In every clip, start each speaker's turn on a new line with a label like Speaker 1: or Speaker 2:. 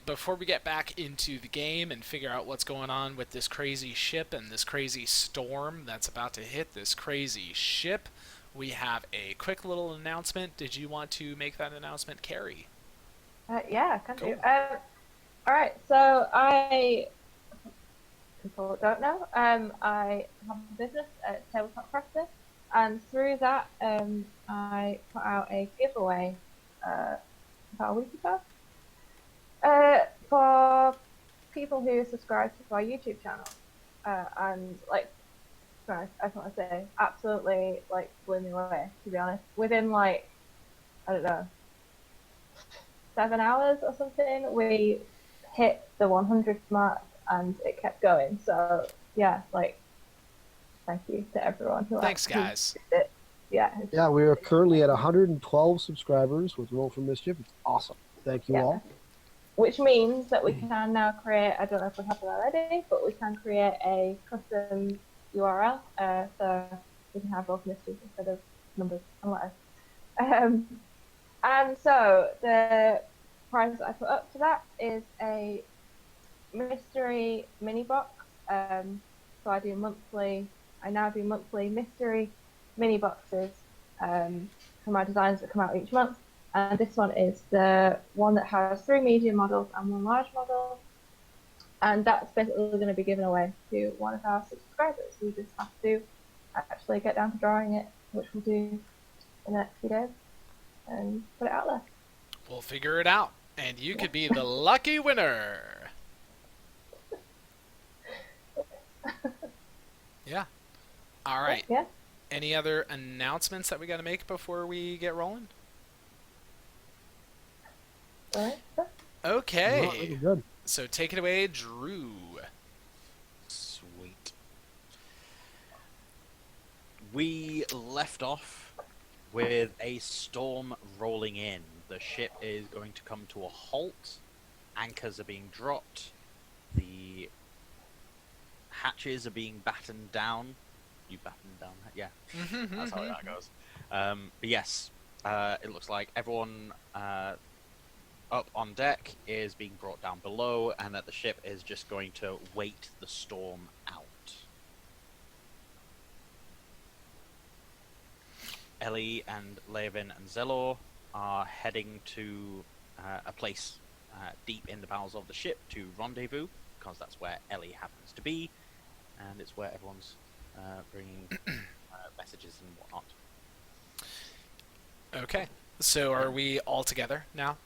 Speaker 1: before we get back into the game and figure out what's going on with this crazy ship and this crazy storm that's about to hit this crazy ship, we have a quick little announcement. Did you want to make that announcement, Carrie?
Speaker 2: Yeah, I can do.
Speaker 1: Cool.
Speaker 2: All right. So people don't know, I have a business at Tabletop Crafter, and through that, I put out a giveaway about a week ago for people who subscribe to our YouTube channel, and like, sorry, I just want to say, absolutely like blew me away. To be honest, within like, I don't know, 7 hours or something, we hit the 100th mark, and it kept going. So yeah, like, thank you to everyone
Speaker 1: Thanks,
Speaker 2: who
Speaker 1: guys.
Speaker 2: did it. Yeah,
Speaker 3: Yeah, we are currently at 112 subscribers with Roll for Mischief. It's awesome. Thank you
Speaker 2: yeah.
Speaker 3: all.
Speaker 2: Which means that we can now create, I don't know if we have it already, but we can create a custom URL, so we can have both mysteries instead of numbers and letters. And so the prize that I put up to that is a mystery mini box. So I now do monthly mystery mini boxes for my designs that come out each month. And this one is the one that has 3 medium models and 1 large model. And that's basically going to be given away to one of our subscribers. We just have to actually get down to drawing it, which we'll do in the next few days, and put it out there.
Speaker 1: We'll figure it out, and you could be the lucky winner. Yeah. All right.
Speaker 2: Yeah.
Speaker 1: Any other announcements that we got to make before we get rolling?
Speaker 2: All right. Sure.
Speaker 1: Okay.
Speaker 3: Not really good.
Speaker 1: So take it away, Drew.
Speaker 4: Sweet. We left off with a storm rolling in. The ship is going to come to a halt. Anchors are being dropped. The hatches are being battened down. You battened down? Yeah, that's how that goes. But yes, it looks like everyone up on deck is being brought down below, and that the ship is just going to wait the storm out. Ellie and Levin and Zelor are heading to a place deep in the bowels of the ship to rendezvous, because that's where Ellie happens to be, and it's where everyone's bringing messages and whatnot.
Speaker 1: Okay. So are we all together now?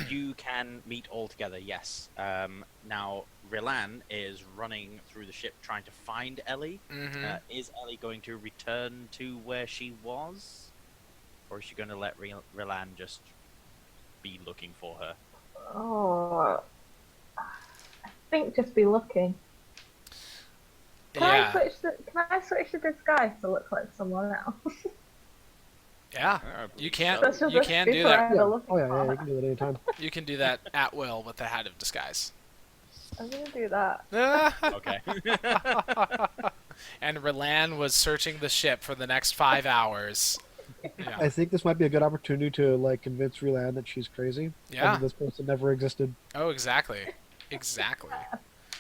Speaker 4: You can meet all together, yes. Now, Rilan is running through the ship trying to find Ellie. Is Ellie going to return to where she was? Or is she going to let Rilan just be looking for her?
Speaker 2: Oh, I think just be looking. Can I switch the disguise to look like someone else?
Speaker 1: Yeah. You can
Speaker 2: That's just
Speaker 1: you
Speaker 2: a
Speaker 1: can do
Speaker 2: super
Speaker 1: that.
Speaker 3: Yeah.
Speaker 2: looking
Speaker 3: Oh, yeah,
Speaker 2: for.
Speaker 3: you can do that anytime.
Speaker 1: You can do that at will with the hat of disguise.
Speaker 2: I'm gonna do that.
Speaker 4: Okay.
Speaker 1: And Rilan was searching the ship for the next 5 hours. Yeah.
Speaker 3: I think this might be a good opportunity to like convince Relan that she's crazy.
Speaker 1: Yeah.
Speaker 3: And this person never existed.
Speaker 1: Oh, exactly. Exactly.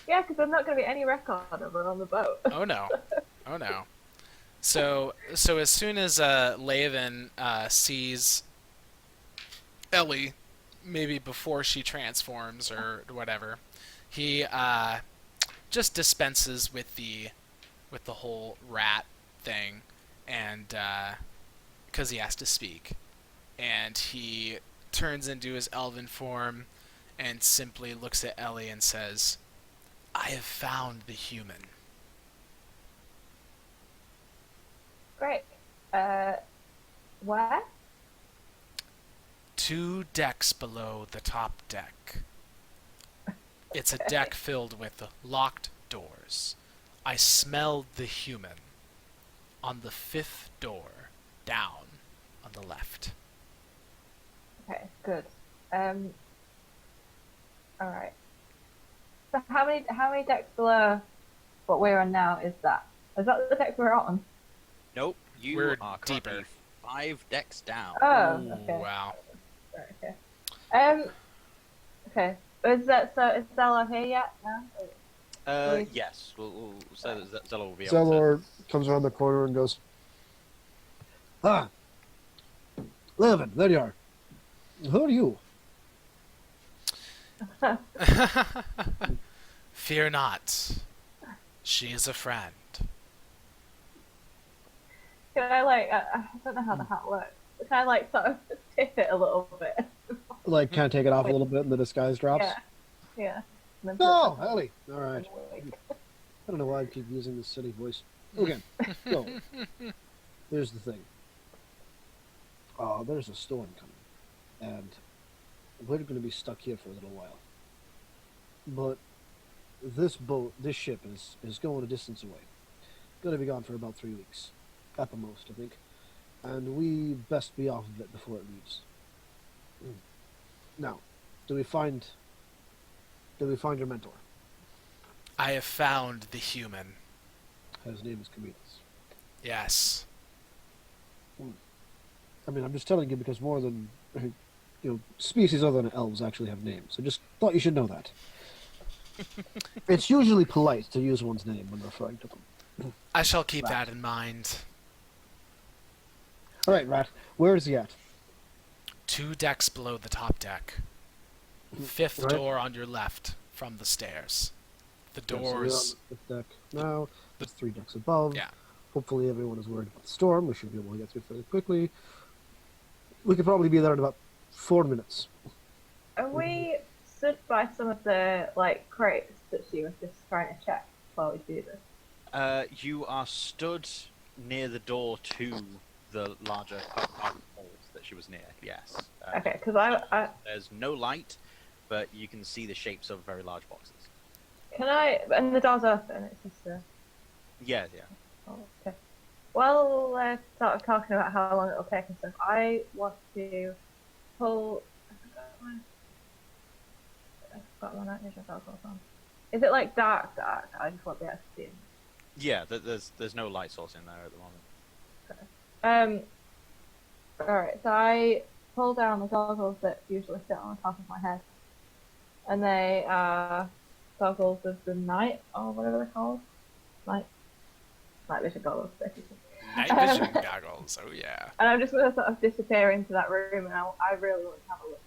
Speaker 2: Yeah, because there's not gonna be any record of her on the boat.
Speaker 1: Oh no. Oh no. So as soon as Levin sees Ellie, maybe before she transforms or whatever, he just dispenses with the whole rat thing, and because he has to speak, and he turns into his elven form and simply looks at Ellie and says, "I have found the human."
Speaker 2: Great. Where?
Speaker 1: 2 decks below the top deck. It's a deck filled with locked doors. I smelled the human on the 5th door down on the left.
Speaker 2: Okay, good. All right. So how many decks below what we're on now is that? Is that the deck we're on?
Speaker 4: Nope, you
Speaker 1: We're
Speaker 4: are currently
Speaker 1: deeper.
Speaker 4: 5 decks down.
Speaker 2: Oh,
Speaker 1: Ooh,
Speaker 2: okay.
Speaker 1: wow.
Speaker 2: Right, okay. Okay. Is that so? Is Stella here yet? No.
Speaker 4: Yes. So Zella will be able to.
Speaker 3: Zelor comes around the corner and goes, "Ah, Levin, there you are. Who are you?"
Speaker 1: Fear not. She is a friend.
Speaker 2: Can I like? I don't know how the hat works. Can I like sort of tip it a little bit?
Speaker 3: Like, kind of take it off a little bit, and the disguise drops.
Speaker 2: Yeah. Yeah. And then put
Speaker 3: No,
Speaker 2: it
Speaker 3: Ellie. All right.
Speaker 2: away.
Speaker 3: I don't know why I keep using this silly voice. Okay, so here's the thing. There's a storm coming, and we're going to be stuck here for a little while. But this ship is going a distance away. Going to be gone for about 3 weeks, at the most, I think. And we best be off of it before it leaves. Now, do we find your mentor?
Speaker 1: I have found the human.
Speaker 3: His name is Camillus.
Speaker 1: Yes.
Speaker 3: I mean, I'm just telling you because more than species other than elves actually have names. I just thought you should know that. It's usually polite to use one's name when referring to them.
Speaker 1: I shall keep
Speaker 3: Right.
Speaker 1: that in mind.
Speaker 3: All right, Rat. Where is he at?
Speaker 1: 2 decks below the top deck. 5th
Speaker 3: Right.
Speaker 1: door on your left from the stairs. The
Speaker 3: Yeah, so we're on
Speaker 1: doors.
Speaker 3: the fifth deck now. There's 3 decks above.
Speaker 1: Yeah.
Speaker 3: Hopefully everyone is worried about the storm. We should be able to get through fairly quickly. We could probably be there in about 4 minutes.
Speaker 2: Are we stood by some of the like crates that she was just trying to check while we do this?
Speaker 4: You are stood near the door to the larger carton hold that she was near. Yes.
Speaker 2: Okay, because I
Speaker 4: There's no light, but you can see the shapes of very large boxes.
Speaker 2: can I and the door's open. It's just a.
Speaker 4: Yeah, yeah.
Speaker 2: Oh, okay. Well, let's start talking about how long it'll take and stuff. I want to pull. I forgot my night vision goggles on. Is it like dark? I just want the able to see.
Speaker 4: Yeah, there's no light source in there at the moment.
Speaker 2: Alright, so I pull down the goggles that usually sit on the top of my head. And they are goggles of the night, or whatever they're called. Night vision goggles, basically.
Speaker 1: Night vision goggles. Oh, yeah.
Speaker 2: And I'm just going to sort of disappear into that room, and I really want to have a look.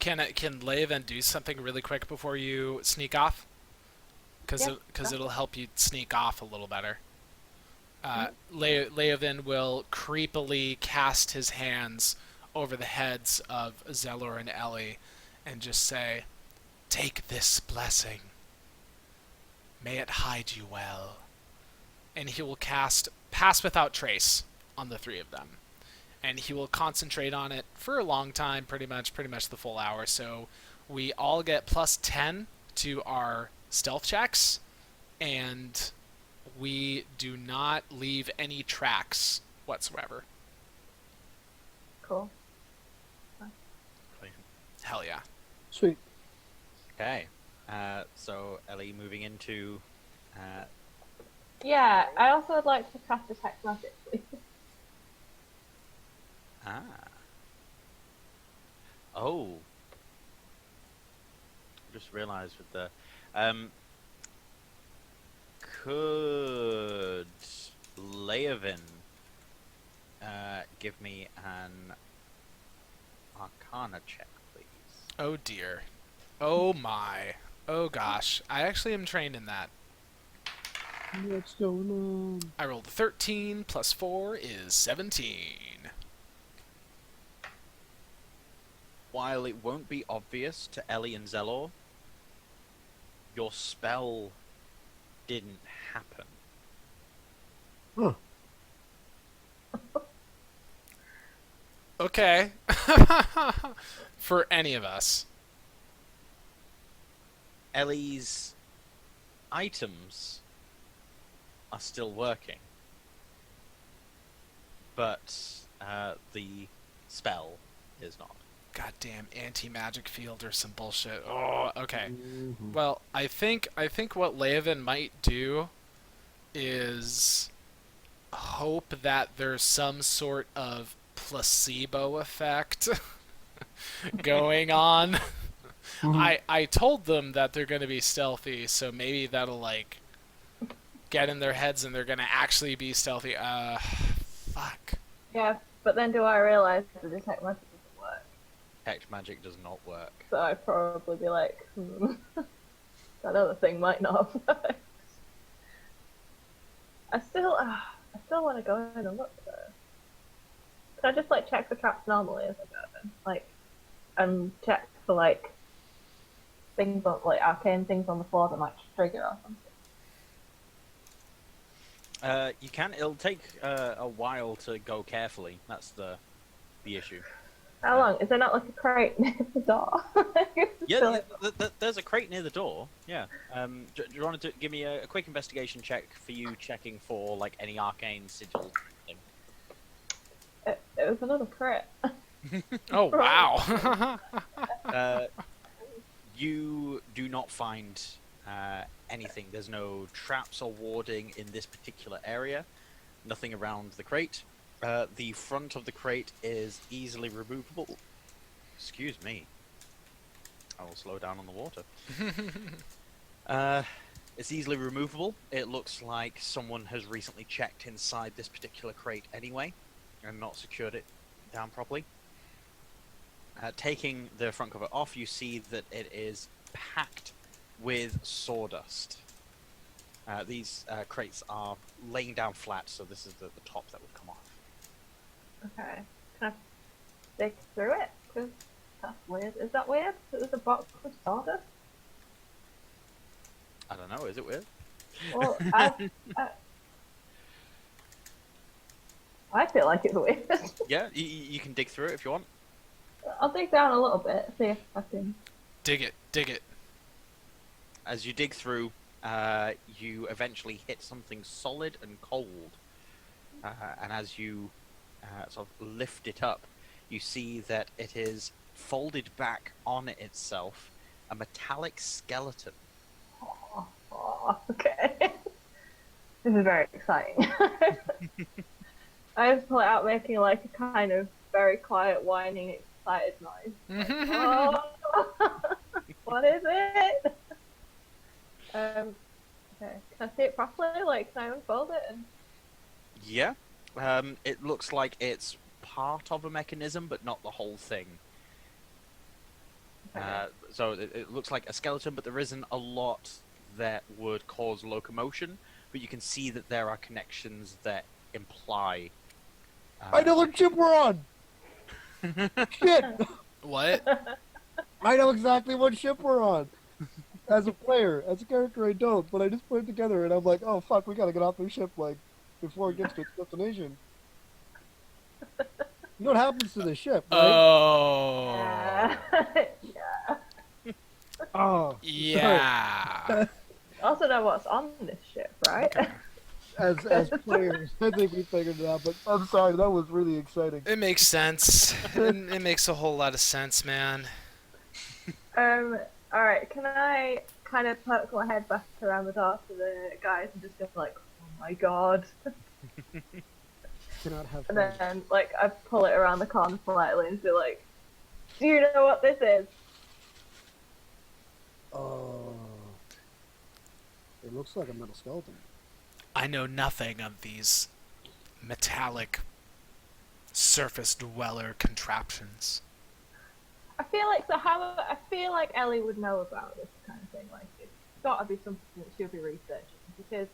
Speaker 1: Can Leovan do something really quick before you sneak off? Because
Speaker 2: Yeah,
Speaker 1: it'll help you sneak off a little better. Leovan will creepily cast his hands over the heads of Zelor and Ellie and just say, "Take this blessing. May it hide you well." And he will cast Pass Without Trace on the 3 of them. And he will concentrate on it for a long time, pretty much the full hour. So we all get +10 to our stealth checks, and we do not leave any tracks whatsoever.
Speaker 2: Cool.
Speaker 1: Hell yeah.
Speaker 3: Sweet.
Speaker 4: Okay. So Ellie moving into.
Speaker 2: Yeah, I also would like to cast Detect Magic, please.
Speaker 4: Ah. Oh. Just realised with the. Could Leovan give me an Arcana check, please?
Speaker 1: Oh dear. Oh my. Oh gosh. I actually am trained in that.
Speaker 3: What's going on?
Speaker 1: I rolled a 13 plus 4 is 17.
Speaker 4: While it won't be obvious to Ellie and Zelor, your spell didn't happen.
Speaker 3: Huh.
Speaker 1: Okay. For any of us.
Speaker 4: Ellie's items are still working, but the spell is not.
Speaker 1: Goddamn anti-magic field or some bullshit. Oh, okay.
Speaker 3: Mhm.
Speaker 1: Well, I think what Leovan might do is hope that there's some sort of placebo effect going on I told them that they're gonna be stealthy, so maybe that'll like get in their heads and they're gonna actually be stealthy. Fuck.
Speaker 2: Yeah, but then do I realise the detect magic doesn't work?
Speaker 4: Detect magic does not work.
Speaker 2: So I'd probably be like, that other thing might not have worked. I still want to go in and look though. Can I just like check for traps normally as I go in? Like, and check for like things on like arcane things on the floor that might trigger or something.
Speaker 4: You can. It'll take a while to go carefully. That's the issue.
Speaker 2: How long? Is there not like a crate near the door?
Speaker 4: Yeah, there's a crate near the door. Yeah. Do you want to give me a quick investigation check for you checking for like any arcane sigil thing?
Speaker 2: It was another crit.
Speaker 1: Oh wow.
Speaker 4: You do not find anything. There's no traps or warding in this particular area. Nothing around the crate. The front of the crate is easily removable. Excuse me. I will slow down on the water. It's easily removable. It looks like someone has recently checked inside this particular crate anyway, and not secured it down properly. Taking the front cover off, you see that it is packed with sawdust. These crates are laying down flat, so this is the top that would come off.
Speaker 2: Okay. Can I dig through it? Because that's weird. Is that weird? There's a box of sawdust?
Speaker 4: I don't know, is it weird?
Speaker 2: Well, I feel like it's weird.
Speaker 4: Yeah, you can dig through it if you want.
Speaker 2: I'll dig down a little bit, see if I can...
Speaker 1: Dig it, dig it.
Speaker 4: As you dig through, you eventually hit something solid and cold. And as you sort of lift it up, you see that it is folded back on itself, a metallic skeleton.
Speaker 2: Oh, okay. This is very exciting. I just pull it out making like a kind of very quiet, whining, excited noise. Like, oh, what is it? Okay, can I see it properly? Like, can I unfold it? And...
Speaker 4: Yeah, it looks like it's part of a mechanism, but not the whole thing.
Speaker 2: Okay.
Speaker 4: So it looks like a skeleton, but there isn't a lot that would cause locomotion. But you can see that there are connections that imply.
Speaker 3: I know what ship we're on! Shit!
Speaker 1: What?
Speaker 3: I know exactly what ship we're on! As a player, as a character I don't, but I just put it together and I'm like, oh fuck, we gotta get off this ship, like, before it gets to its destination. You know what happens to the ship, right?
Speaker 1: Oh.
Speaker 2: Yeah.
Speaker 3: Oh.
Speaker 1: Yeah.
Speaker 2: Also know what's on this ship, right?
Speaker 3: As players, I think we figured it out, but I'm sorry, that was really exciting.
Speaker 1: It makes sense. It makes a whole lot of sense, man.
Speaker 2: Alright, can I kind of poke my head back around the door to the guys and just go like, oh my god.
Speaker 3: Cannot have
Speaker 2: And
Speaker 3: fun.
Speaker 2: then, like, I pull it around the corner slightly and be like, do you know what this is?
Speaker 3: Oh. It looks like a metal skeleton.
Speaker 1: I know nothing of these metallic surface dweller contraptions.
Speaker 2: I feel like Ellie would know about this kind of thing. Like, it's got to be something that she'll be researching because,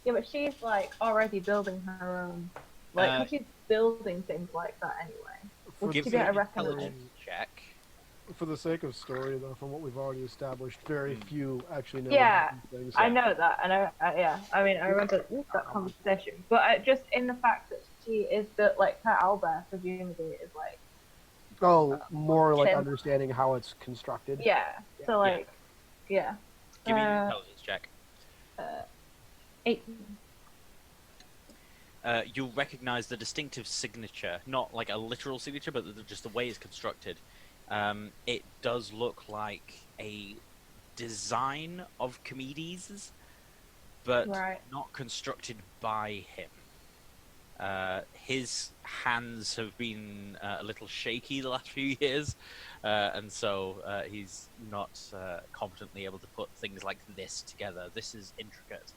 Speaker 2: yeah, but she's like already building her own. Like, she's building things like that anyway. Would
Speaker 4: Give
Speaker 2: she
Speaker 4: me
Speaker 2: get a
Speaker 4: an
Speaker 2: recommendation?
Speaker 4: intelligence check.
Speaker 3: For the sake of story, though, from what we've already established, very few actually know
Speaker 2: Yeah,
Speaker 3: about these things.
Speaker 2: I know that, and I mean, I remember that conversation, but just in the fact that she is built, like, her owlbear presumably is like,
Speaker 3: Oh, more like
Speaker 2: Tim.
Speaker 3: understanding how it's constructed.
Speaker 2: yeah, so like, yeah.
Speaker 4: Give me an intelligence check.
Speaker 2: 8.
Speaker 4: You'll recognize the distinctive signature, not like a literal signature, but just the way it's constructed. It does look like a design of Chimedes, but
Speaker 2: Right.
Speaker 4: not constructed by him. His hands have been a little shaky the last few years, and so he's not confidently able to put things like this together. This is intricate.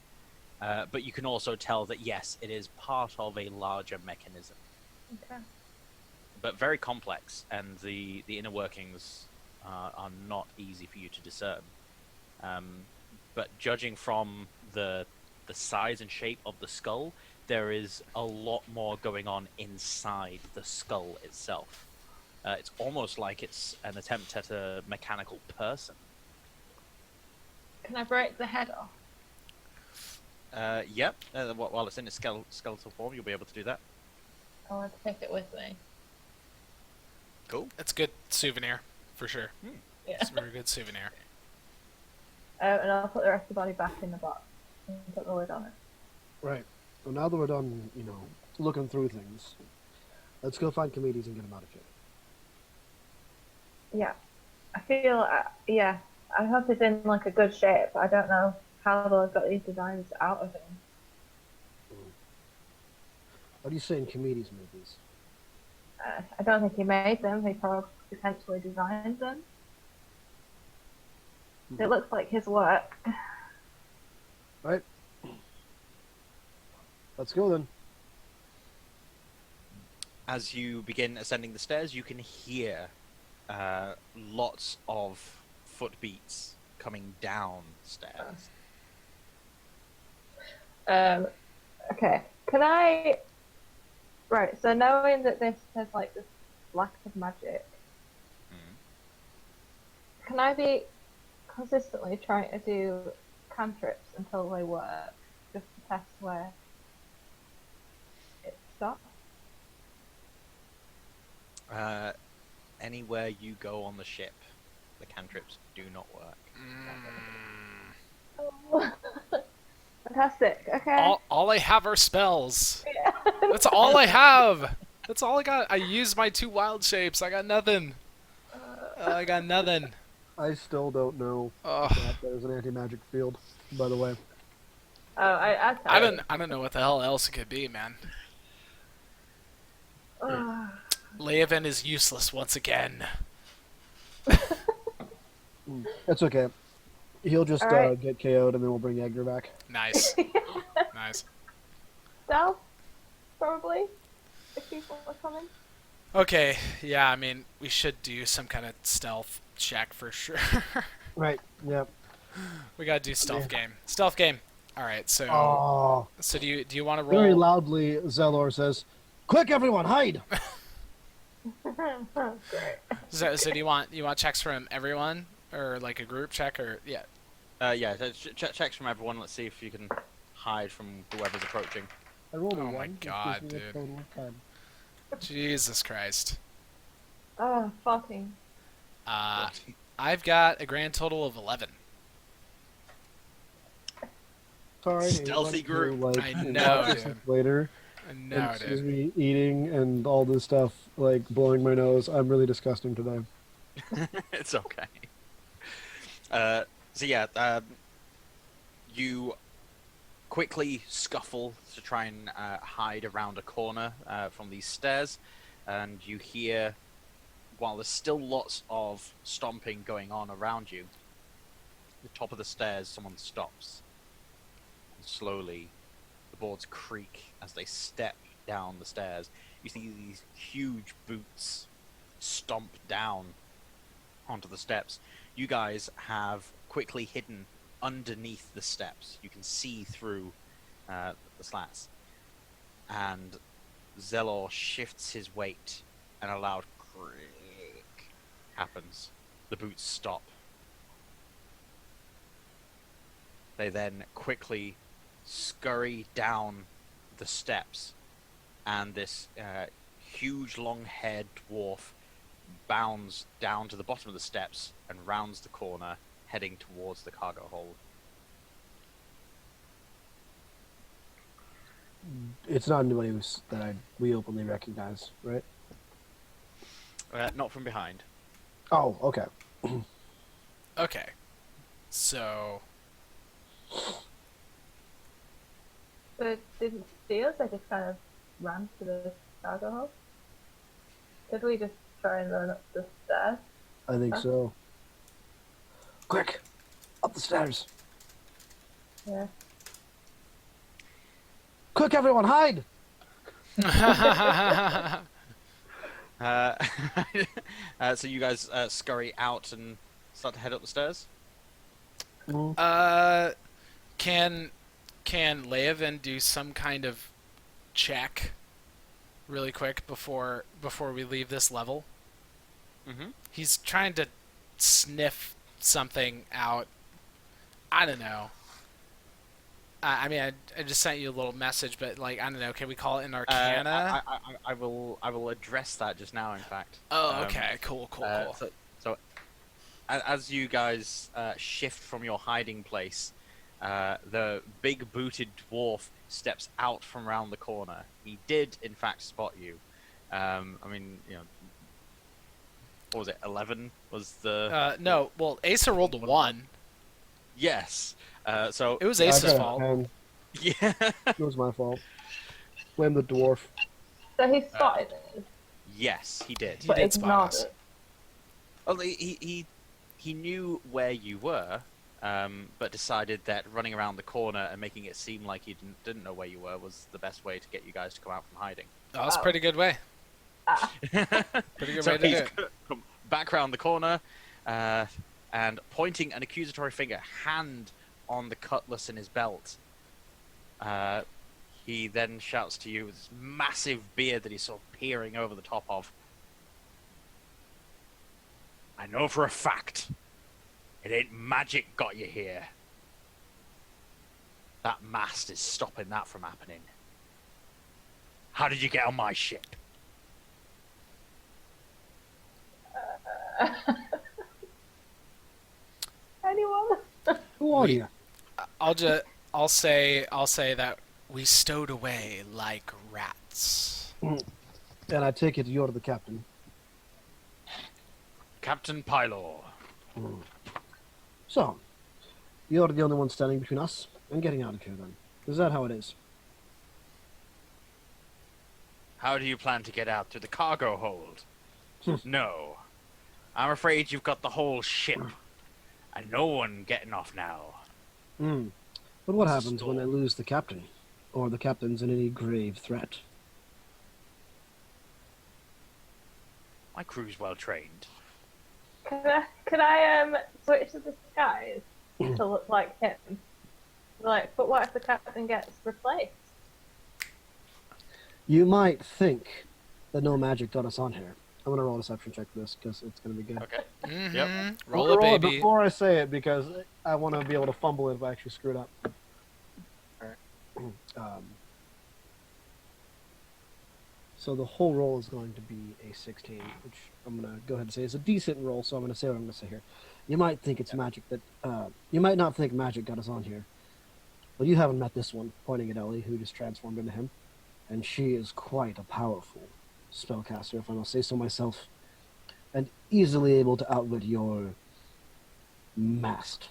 Speaker 4: But you can also tell that, yes, it is part of a larger mechanism.
Speaker 2: Okay.
Speaker 4: But very complex, and the inner workings are not easy for you to discern. But judging from the size and shape of the skull, there is a lot more going on inside the skull itself. It's almost like it's an attempt at a mechanical person.
Speaker 2: Can I break the head off?
Speaker 4: Yep. While it's in its skeletal form, you'll be able to do that.
Speaker 2: I want to take it with me.
Speaker 4: Cool.
Speaker 1: It's a good souvenir, for sure.
Speaker 2: Yeah.
Speaker 1: It's a very good souvenir.
Speaker 2: And I'll put the rest of the body back in the box and put the lid on it.
Speaker 3: Right. So now that we're done, looking through things, let's go find comedies and get them out of here.
Speaker 2: Yeah. I feel, yeah, I hope it's in like a good shape. I don't know how they've got these designs out of it.
Speaker 3: What do you say in comedies movies?
Speaker 2: I don't think he made them. He probably potentially designed them. It looks like his work.
Speaker 3: Right. Let's go then.
Speaker 4: As you begin ascending the stairs, you can hear lots of footbeats coming down stairs.
Speaker 2: Okay. Can I... Right, so knowing that this has like this lack of magic, can I be consistently trying to do cantrips until they work, just to test where it stops?
Speaker 4: Anywhere you go on the ship, the cantrips do not work.
Speaker 2: Oh. Fantastic. Okay.
Speaker 1: All I have are spells.
Speaker 2: Yeah.
Speaker 1: That's all I have. That's all I got. I used my 2 wild shapes. I got nothing. I got nothing.
Speaker 3: I still don't know
Speaker 1: Oh.
Speaker 3: that there's an anti-magic field, by the way.
Speaker 2: Oh,
Speaker 1: I don't know what the hell else it could be, man. Leovan is useless once again.
Speaker 3: That's okay. He'll just
Speaker 2: Alright.
Speaker 3: get KO'd and then we'll bring Edgar back.
Speaker 1: Nice. Nice.
Speaker 2: Stealth, probably. If people are coming.
Speaker 1: Okay, yeah, I mean, we should do some kind of stealth check for sure.
Speaker 3: Right, yep.
Speaker 1: We gotta do stealth game. Stealth game. Alright, so
Speaker 3: Oh.
Speaker 1: so do you want to roll?
Speaker 3: Very loudly, Zelor says, "Quick, everyone, hide!"
Speaker 2: Great.
Speaker 1: So do you want checks from everyone or like a group check or yeah?
Speaker 4: Yeah, checks from everyone. Let's see if you can hide from whoever's approaching.
Speaker 3: I rolled a
Speaker 1: Oh
Speaker 3: 1,
Speaker 1: my
Speaker 3: which
Speaker 1: God,
Speaker 3: gives me a
Speaker 1: dude.
Speaker 3: total of 10.
Speaker 1: Jesus Christ.
Speaker 2: Oh, 14.
Speaker 1: I've got a grand total of 11.
Speaker 3: Sorry, he
Speaker 4: Stealthy
Speaker 3: went
Speaker 4: group.
Speaker 3: through,
Speaker 1: I
Speaker 3: like,
Speaker 1: know,
Speaker 3: lots
Speaker 1: dude.
Speaker 3: later.
Speaker 1: No,
Speaker 3: and sees
Speaker 1: dude.
Speaker 3: me eating and all this stuff, like blowing my nose. I'm really disgusting today.
Speaker 4: It's okay. So yeah, you quickly scuffle to try and hide around a corner from these stairs, and you hear, while there's still lots of stomping going on around you, the top of the stairs, someone stops. And slowly, the boards creak as they step down the stairs. You see these huge boots stomp down onto the steps. You guys have quickly hidden underneath the steps. You can see through the slats. And Zelor shifts his weight, and a loud creak happens. The boots stop. They then quickly scurry down the steps, and this huge long-haired dwarf bounds down to the bottom of the steps and rounds the corner, heading towards the cargo hold.
Speaker 3: It's not anybody we openly recognize, right?
Speaker 4: Not from behind.
Speaker 3: Oh, okay.
Speaker 1: Okay. So
Speaker 2: So it didn't see us, I just kind of ran to the cargo hold? Did we just try and run up the stairs?
Speaker 3: I think
Speaker 2: Huh?
Speaker 3: so. Quick, up the stairs.
Speaker 2: Yeah.
Speaker 3: Quick, everyone, hide!
Speaker 4: Uh, so you guys scurry out and start to head up the stairs.
Speaker 3: Mm.
Speaker 1: uh, can Leovan do some kind of check really quick before we leave this level?
Speaker 4: Mm-hmm.
Speaker 1: He's trying to sniff something out. I don't know. I mean, I just sent you a little message, but like, I don't know. Can we call it an arcana?
Speaker 4: I will address that just now. In fact.
Speaker 1: Oh, okay. Cool.
Speaker 4: So as you guys shift from your hiding place, the big booted dwarf steps out from round the corner. He did, in fact, spot you. I mean, what was it? 11 was the.
Speaker 1: No. Well, Asa rolled a 1.
Speaker 4: Yes. So
Speaker 1: It was
Speaker 3: I
Speaker 1: Asa's
Speaker 3: got a
Speaker 1: fault.
Speaker 3: 10.
Speaker 4: yeah.
Speaker 3: It was my fault. Blame the dwarf.
Speaker 2: So he spotted it,
Speaker 4: Yes, he did.
Speaker 1: He
Speaker 2: but
Speaker 1: did spot
Speaker 2: ignored
Speaker 1: us.
Speaker 2: it.
Speaker 4: Well, he knew where you were, but decided that running around the corner and making it seem like he didn't know where you were was the best way to get you guys to come out from hiding.
Speaker 1: That was a
Speaker 2: Oh.
Speaker 1: pretty good way. Pretty good way to do
Speaker 4: he's
Speaker 1: it.
Speaker 4: come back around the corner, and pointing an accusatory finger, hand on the cutlass in his belt. He then shouts to you with this massive beard that he's sort of peering over the top of. I know for a fact it ain't magic got you here. That mast is stopping that from happening. How did you get on my ship?
Speaker 2: Anyone?
Speaker 3: Who are
Speaker 1: We-
Speaker 3: you?
Speaker 1: I'll say that we stowed away like rats.
Speaker 3: And I take it you're the captain.
Speaker 4: Captain Pylor.
Speaker 3: So, you're the only one standing between us and getting out of here then. Is that how it is?
Speaker 4: How do you plan to get out through the cargo hold?
Speaker 3: Hmm.
Speaker 4: No. I'm afraid you've got the whole ship. And no one getting off now.
Speaker 3: But what happens when they
Speaker 4: Storm.
Speaker 3: lose the captain? Or the captain's in any grave threat?
Speaker 4: My crew's well trained.
Speaker 2: Could I switch to disguise to look like him? Like, but what if the captain gets replaced?
Speaker 3: You might think that no magic got us on here. I'm gonna roll a deception check for this because it's gonna be good.
Speaker 4: Okay.
Speaker 1: Mm-hmm.
Speaker 4: Yep.
Speaker 1: Roll it, baby.
Speaker 3: Before I say it because I want to be able to fumble it if I actually screw it up. So the whole roll is going to be a 16, which I'm gonna go ahead and say is a decent roll. So I'm gonna say what I'm gonna say here. You might think it's magic that you might not think magic got us on here, but you haven't met this one. Pointing at Ellie, who just transformed into him, and she is quite a powerful spellcaster, if I must say so myself, and easily able to outwit your mast.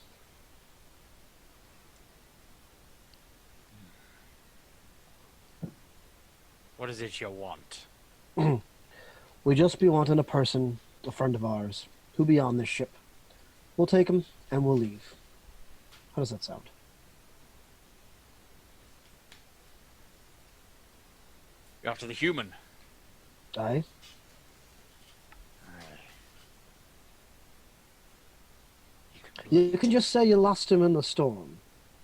Speaker 4: What is it you want?
Speaker 3: We just be wanting a person, a friend of ours, who be on this ship. We'll take him and we'll leave. How does that sound?
Speaker 4: You're after the human.
Speaker 3: Aye? You can just say you lost him in the storm.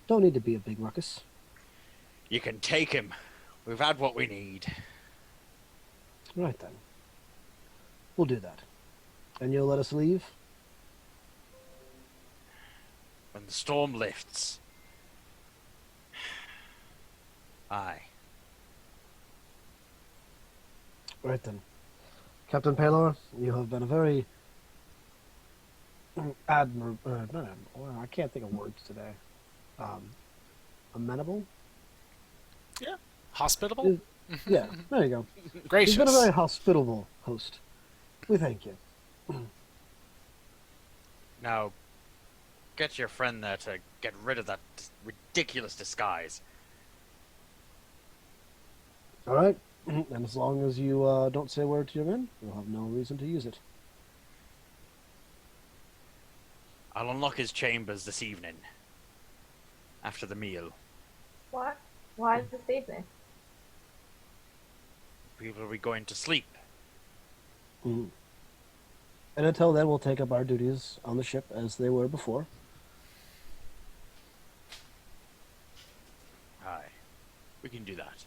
Speaker 3: Don't need to be a big ruckus.
Speaker 4: You can take him. We've had what we need.
Speaker 3: Right then. We'll do that. And you'll let us leave?
Speaker 4: When the storm lifts. Aye.
Speaker 3: Right then. Captain Paylor, you have been a very admirable. I can't think of words today. Amenable?
Speaker 1: Hospitable?
Speaker 3: Yeah, there you go.
Speaker 1: Gracious.
Speaker 3: You've been a very hospitable host. We thank you.
Speaker 4: Now, get your friend there to get rid of that ridiculous disguise.
Speaker 3: All right, And as long as you don't say a word to your men, you'll have no reason to use it.
Speaker 4: I'll unlock his chambers this evening. After the meal.
Speaker 2: What? Why this evening?
Speaker 4: People will be going to sleep.
Speaker 3: Mhm. And until then, we'll take up our duties on the ship as they were before.
Speaker 4: Aye. We can do that.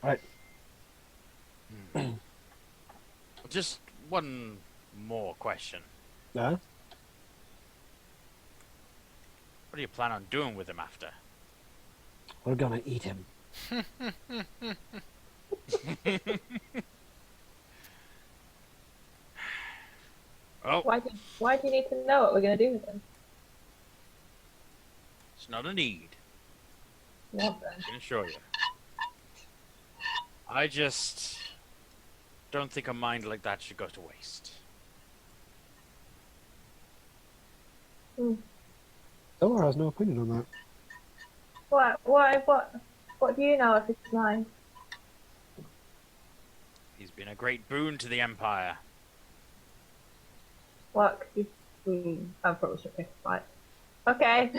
Speaker 3: All right.
Speaker 4: Just one more question.
Speaker 3: Uh,
Speaker 4: What do you plan on doing with him after?
Speaker 3: we're gonna eat him.
Speaker 4: Oh,
Speaker 2: Why do you need to know what we're gonna do with him?
Speaker 4: it's not a need.
Speaker 2: What then?
Speaker 4: I can assure you. I just don't think a mind like that should go to waste.
Speaker 2: Hmm.
Speaker 3: Thor has no opinion on that.
Speaker 2: What do you know of his mind?
Speaker 4: He's been a great boon to the Empire.
Speaker 2: What? I probably should pick a fight. Okay.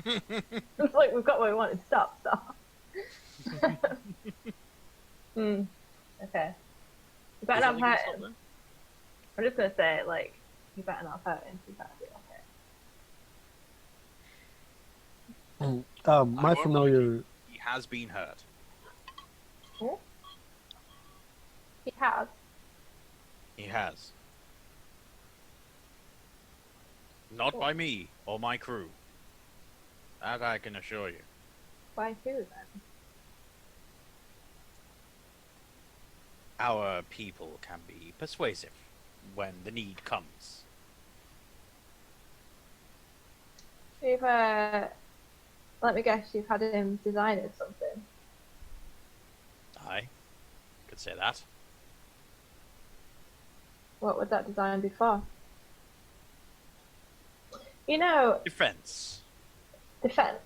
Speaker 2: It's like we've got what we wanted. Stop. Okay. You better not hurt him. I'm just gonna say, like, you better not hurt him. You better be okay.
Speaker 3: My
Speaker 4: won't lie to
Speaker 3: familiar.
Speaker 4: you. He has been hurt.
Speaker 2: He has.
Speaker 4: He has. Not by me or my crew. That I can assure you.
Speaker 2: Why who then?
Speaker 4: Our people can be persuasive when the need comes.
Speaker 2: You've let me guess, you've had him design something.
Speaker 4: I could say that.
Speaker 2: What would that design be for? You know,
Speaker 4: Defense.
Speaker 2: defense.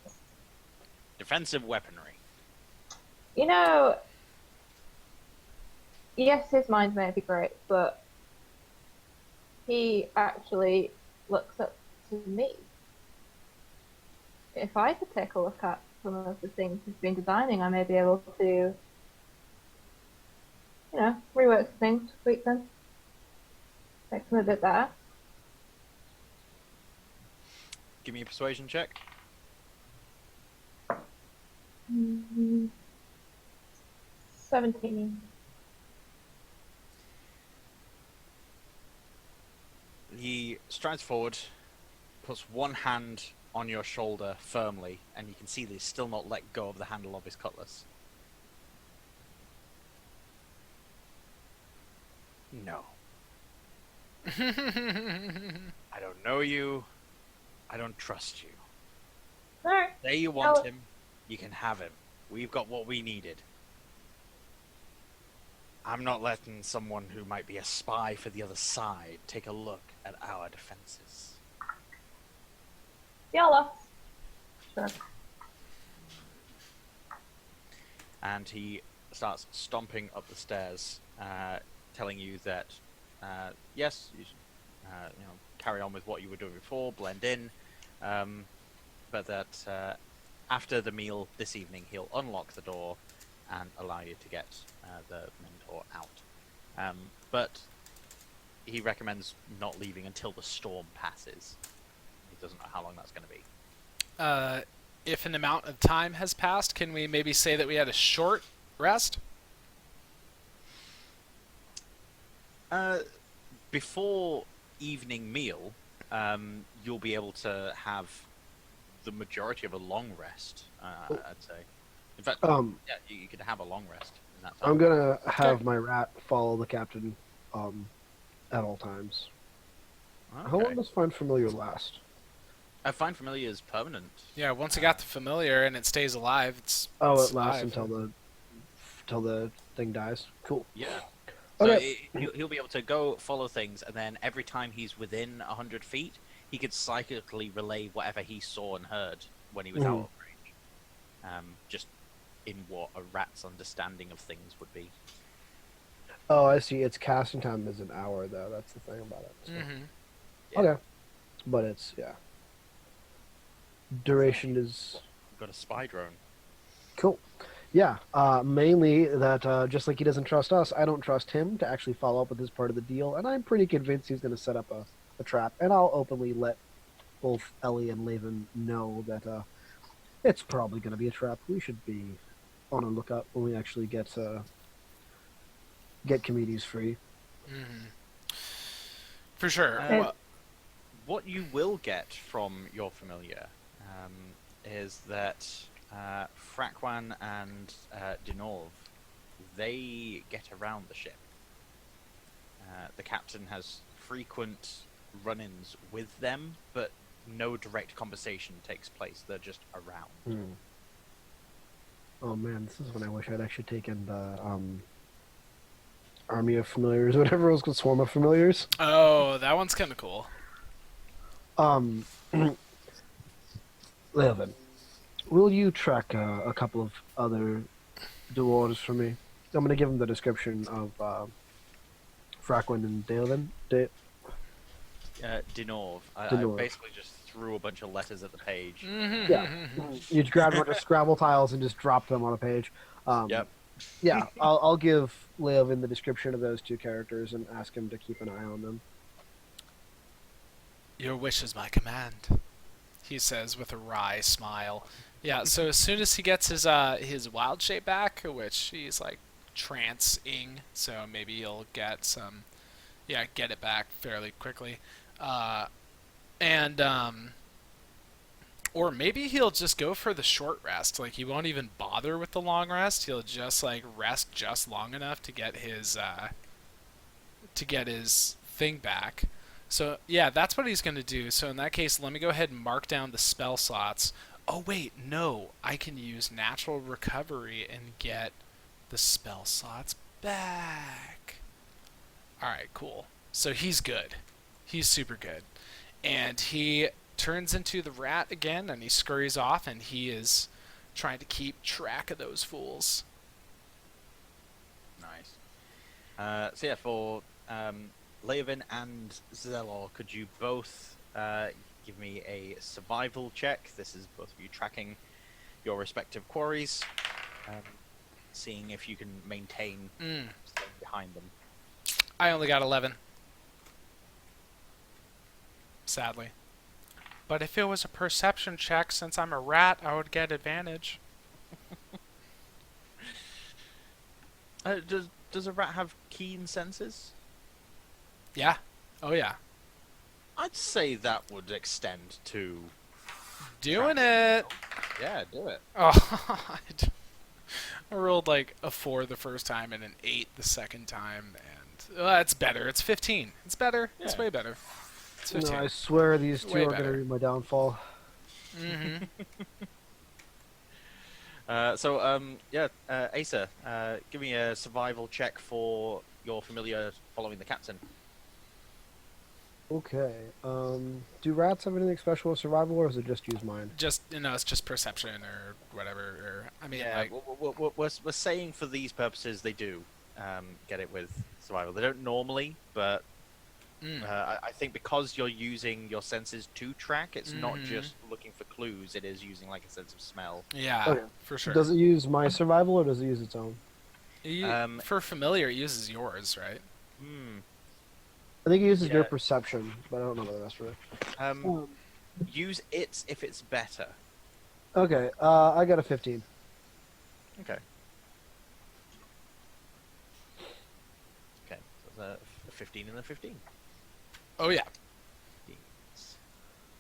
Speaker 4: Defensive weaponry.
Speaker 2: You know, yes, his mind may be great, but he actually looks up to me. If I could take a look at some of the things he's been designing, I may be able to, you know, rework some things, tweak them, make them a bit better.
Speaker 4: Give me a persuasion check.
Speaker 2: Mm-hmm. 17.
Speaker 4: He strides forward, puts one hand on your shoulder firmly, and you can see that he's still not let go of the handle of his cutlass. No. I don't know you. I don't trust you.
Speaker 2: Alright.
Speaker 4: Say you want him, you can have him. We've got what we needed. I'm not letting someone who might be a spy for the other side take a look at our defenses.
Speaker 2: YOLO. Sure.
Speaker 4: And he starts stomping up the stairs, telling you that, yes, you should, carry on with what you were doing before, blend in, but that after the meal this evening, he'll unlock the door and allow you to get the mentor out. But he recommends not leaving until the storm passes. He doesn't know how long that's going to be.
Speaker 1: If an amount of time has passed, can we maybe say that we had a short rest?
Speaker 4: Before evening meal, you'll be able to have the majority of a long rest, I'd say. In fact, yeah, you could have a long rest in that time.
Speaker 3: I'm gonna have my rat follow the captain at all times.
Speaker 4: Okay.
Speaker 3: How long does Find Familiar last?
Speaker 4: Find Familiar is permanent.
Speaker 1: Yeah, once it got the familiar and it stays alive, it's
Speaker 3: Oh,
Speaker 1: it's
Speaker 3: it lasts
Speaker 1: alive.
Speaker 3: until the thing dies. Cool.
Speaker 4: Yeah. So
Speaker 3: Okay.
Speaker 4: he'll be able to go follow things, and then every time he's within 100 feet, he could psychically relay whatever he saw and heard when he was out of range. Just in what a rat's understanding of things would be.
Speaker 3: Oh, I see. Its casting time is an hour, though. That's the thing about it. So.
Speaker 1: Mm-hmm.
Speaker 4: Yeah.
Speaker 3: Okay. But it's, yeah. Duration is
Speaker 4: We've got a spy drone.
Speaker 3: cool. Yeah, mainly that just like he doesn't trust us, I don't trust him to actually follow up with this part of the deal, and I'm pretty convinced he's going to set up a trap, and I'll openly let both Ellie and Laven know that it's probably going to be a trap. We should be on a lookout when we actually get comedies free.
Speaker 1: Mm-hmm. For sure.
Speaker 4: Uh, What you will get from your familiar is that Frakwan and Dinov, they get around the ship. The captain has frequent run-ins with them, but no direct conversation takes place. They're just around.
Speaker 3: Oh man, this is when I wish I'd actually taken the army of familiars, whatever it was called, swarm of familiars.
Speaker 1: Oh, that one's kind of cool.
Speaker 3: Laven, will you track a couple of other dwarves for me? I'm going to give them the description of Fraquin and Dalen.
Speaker 4: Dinov. I
Speaker 3: Dinov.
Speaker 4: basically just threw a bunch of letters at the page.
Speaker 1: Mm-hmm.
Speaker 3: Yeah. You grab a bunch of Scrabble tiles and just drop them on a page.
Speaker 4: Yep.
Speaker 3: Yeah, I'll give Laven the description of those two characters and ask him to keep an eye on them.
Speaker 1: Your wish is my command, he says with a wry smile. Yeah, so as soon as he gets his wild shape back, which he's like trancing, so maybe he'll get get it back fairly quickly. And or maybe he'll just go for the short rest. Like he won't even bother with the long rest. He'll just like rest just long enough to get his thing back. So yeah, that's what he's going to do. So in that case, let me go ahead and mark down the spell slots. Oh wait, no, I can use natural recovery and get the spell slots back. Alright, cool. So he's good. He's super good. And he turns into the rat again, and he scurries off, and he is trying to keep track of those fools.
Speaker 4: Nice. So yeah, for Laven and Zelor, could you both give me a survival check? This is both of you tracking your respective quarries, seeing if you can maintain staying behind them.
Speaker 1: I only got 11. Sadly. But if it was a perception check, since I'm a rat, I would get advantage.
Speaker 4: Does a rat have keen senses?
Speaker 1: Yeah. Oh yeah.
Speaker 4: I'd say that would extend to...
Speaker 1: Doing it!
Speaker 4: Yeah, do it.
Speaker 1: Oh, I rolled like a 4 the first time and an 8 the second time, and it's better. It's 15. It's better. Yeah. It's way better. It's 15.
Speaker 3: No, I swear these two
Speaker 1: Way
Speaker 3: are going to
Speaker 1: better.
Speaker 3: be my downfall.
Speaker 1: Mm-hmm.
Speaker 4: Asa, give me a survival check for your familiar following the captain.
Speaker 3: Okay. Do rats have anything special with survival, or is it just use mine?
Speaker 1: Just it's just perception or whatever. Or I mean,
Speaker 4: Yeah,
Speaker 1: like,
Speaker 4: we're saying for these purposes they do get it with survival. They don't normally, but I think because you're using your senses to track, it's not just looking for clues. It is using like a sense of smell.
Speaker 1: yeah,
Speaker 3: Okay.
Speaker 1: for sure.
Speaker 3: Does it use my survival, or does it use its own?
Speaker 1: For familiar, it uses yours, right?
Speaker 3: I think it uses
Speaker 4: Yeah.
Speaker 3: your perception, but I don't know the rest of it.
Speaker 4: Use it if it's better.
Speaker 3: Okay, I got a 15.
Speaker 4: Okay. Okay, so there's a 15 and a 15.
Speaker 1: Oh yeah.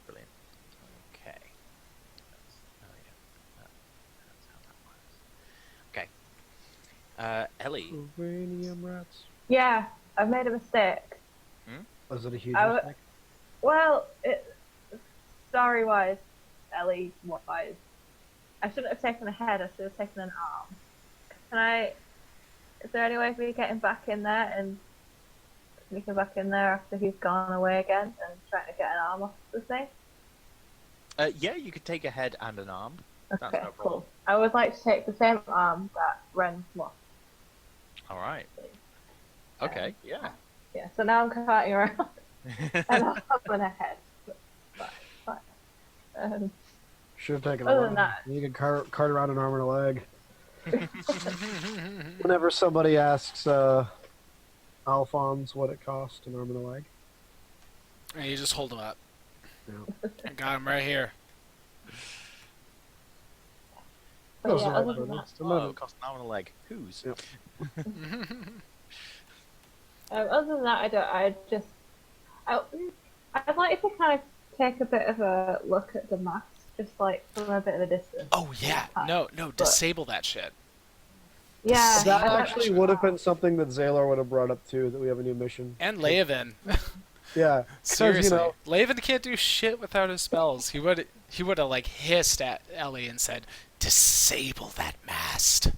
Speaker 4: Brilliant. Okay. That's how that works. Okay. Ellie.
Speaker 3: Uranium rats.
Speaker 2: Yeah, I've made a mistake.
Speaker 3: Was it a huge
Speaker 2: I
Speaker 3: mistake?
Speaker 2: Well, story-wise, Ellie-wise, I shouldn't have taken a head. I should have taken an arm. Is there any way for me to get him back in there and sneak him back in there after he's gone away again and trying to get an arm off the thing?
Speaker 4: Yeah, you could take a head and an arm. That's
Speaker 2: Okay,
Speaker 4: no problem.
Speaker 2: cool. I would like to take the same arm that Ren lost.
Speaker 4: All right.
Speaker 2: Please.
Speaker 4: Okay. Yeah.
Speaker 2: Yeah, so now I'm carting around and I'm on her head. But fine.
Speaker 3: Should have taken a
Speaker 2: Other than
Speaker 3: run.
Speaker 2: that,
Speaker 3: You can cart around an arm and a leg. Whenever somebody asks Alphonse what it cost, an arm and a leg.
Speaker 1: And you just hold him up.
Speaker 3: Yeah.
Speaker 1: I got him right here.
Speaker 2: but
Speaker 3: Goes
Speaker 2: yeah,
Speaker 3: right
Speaker 2: other
Speaker 3: for
Speaker 2: than that,
Speaker 3: next.
Speaker 4: Oh, it cost an arm and a leg. Whose?
Speaker 3: Yep.
Speaker 2: other than that, I'd like to kind of take a bit of a look at the mask, just like from a bit of a distance.
Speaker 1: Oh yeah, no, disable that shit.
Speaker 2: Yeah,
Speaker 3: That
Speaker 2: I'd
Speaker 3: actually
Speaker 2: like to-
Speaker 3: would have been something that Zaylor would have brought up too, that we have a new mission.
Speaker 1: And Laven.
Speaker 3: Yeah.
Speaker 1: Seriously,
Speaker 3: you know,
Speaker 1: Laven can't do shit without his spells. He would have like hissed at Ellie and said, "Disable that mast."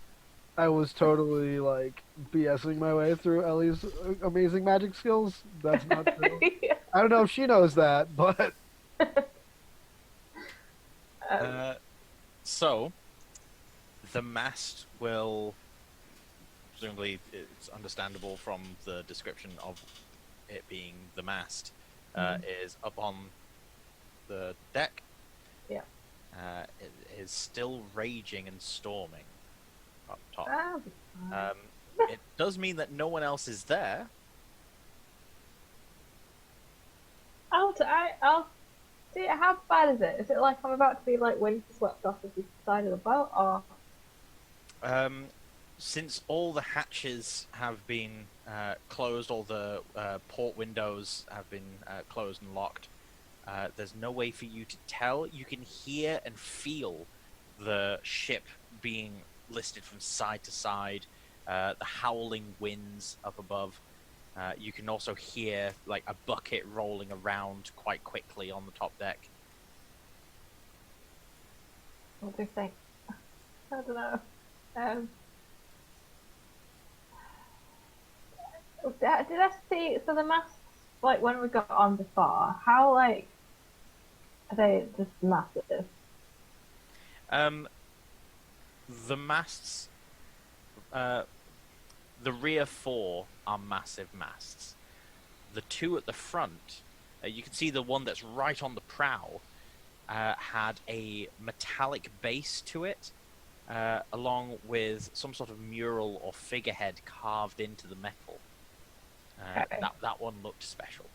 Speaker 3: I was totally like BSing my way through Ellie's amazing magic skills. That's not true. I don't know if she knows that, but
Speaker 4: So, the mast will, presumably, it's understandable from the description of it being the mast, is up on the deck.
Speaker 2: Yeah.
Speaker 4: It is still raging and storming up top.
Speaker 2: That'll be fine.
Speaker 4: It does mean that no one else is there.
Speaker 2: I'll see. How bad is it? Is it like I'm about to be like wind swept off of the side of the boat, or?
Speaker 4: Since all the hatches have been closed, all the port windows have been closed and locked, there's no way for you to tell. You can hear and feel the ship being listed from side to side, the howling winds up above. You can also hear like a bucket rolling around quite quickly on the top deck.
Speaker 2: What do you think? I don't know. Did I see? So the masts, like when we got on before, how like are they just massive?
Speaker 4: The masts, the rear four are massive masts. The two at the front, you can see the one that's right on the prow, had a metallic base to it, along with some sort of mural or figurehead carved into the metal.
Speaker 2: Okay.
Speaker 4: That one looked special.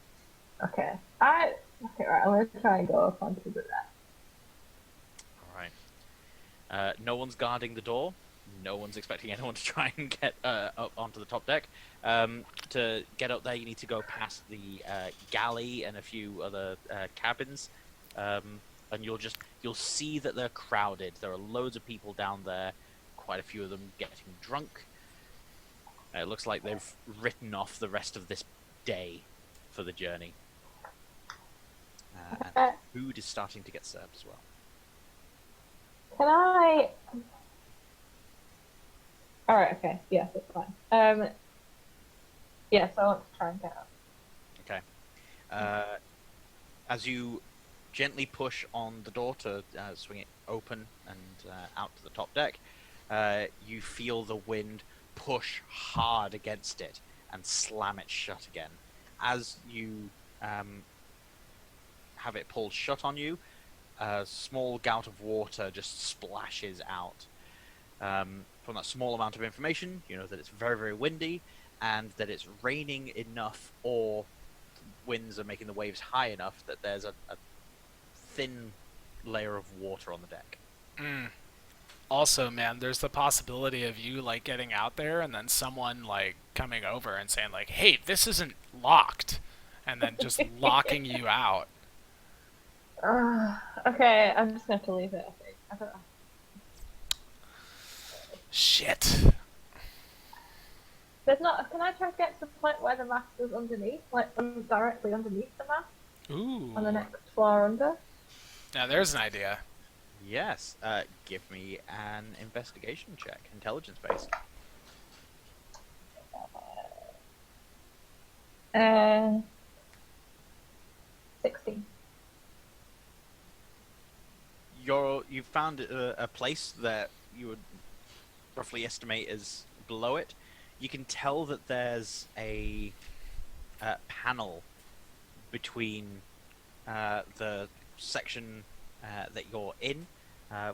Speaker 2: Okay, right. I'm gonna try and go up onto the deck.
Speaker 4: All right. No one's guarding the door. No one's expecting anyone to try and get up onto the top deck. To get up there, you need to go past the galley and a few other cabins, and you'll see that they're crowded. There are loads of people down there. Quite a few of them getting drunk. It looks like they've written off the rest of this day for the journey. And food is starting to get served as well.
Speaker 2: Can I? All right. Okay. Yes, it's fine. Yes, I want to try and get up.
Speaker 4: Okay. As you gently push on the door to swing it open and out to the top deck, you feel the wind push hard against it and slam it shut again. As you have it pulled shut on you, a small gout of water just splashes out. From that small amount of information, you know that it's very, very windy and that it's raining enough, or winds are making the waves high enough that there's a thin layer of water on the deck.
Speaker 1: Also, man, there's the possibility of you like getting out there and then someone like coming over and saying like, "Hey, this isn't locked," and then just locking you out.
Speaker 2: Okay, I'm just going to leave it. I think. I don't know.
Speaker 1: Shit.
Speaker 2: There's not. Can I try to get to the point where the mast is underneath, like directly underneath the mast,
Speaker 1: Ooh.
Speaker 2: on the next floor under?
Speaker 1: Now there's an idea.
Speaker 4: Yes, give me an investigation check, intelligence based.
Speaker 2: 16.
Speaker 4: You found a place that you would roughly estimate is below it, you can tell that there's a panel between the section that you're in,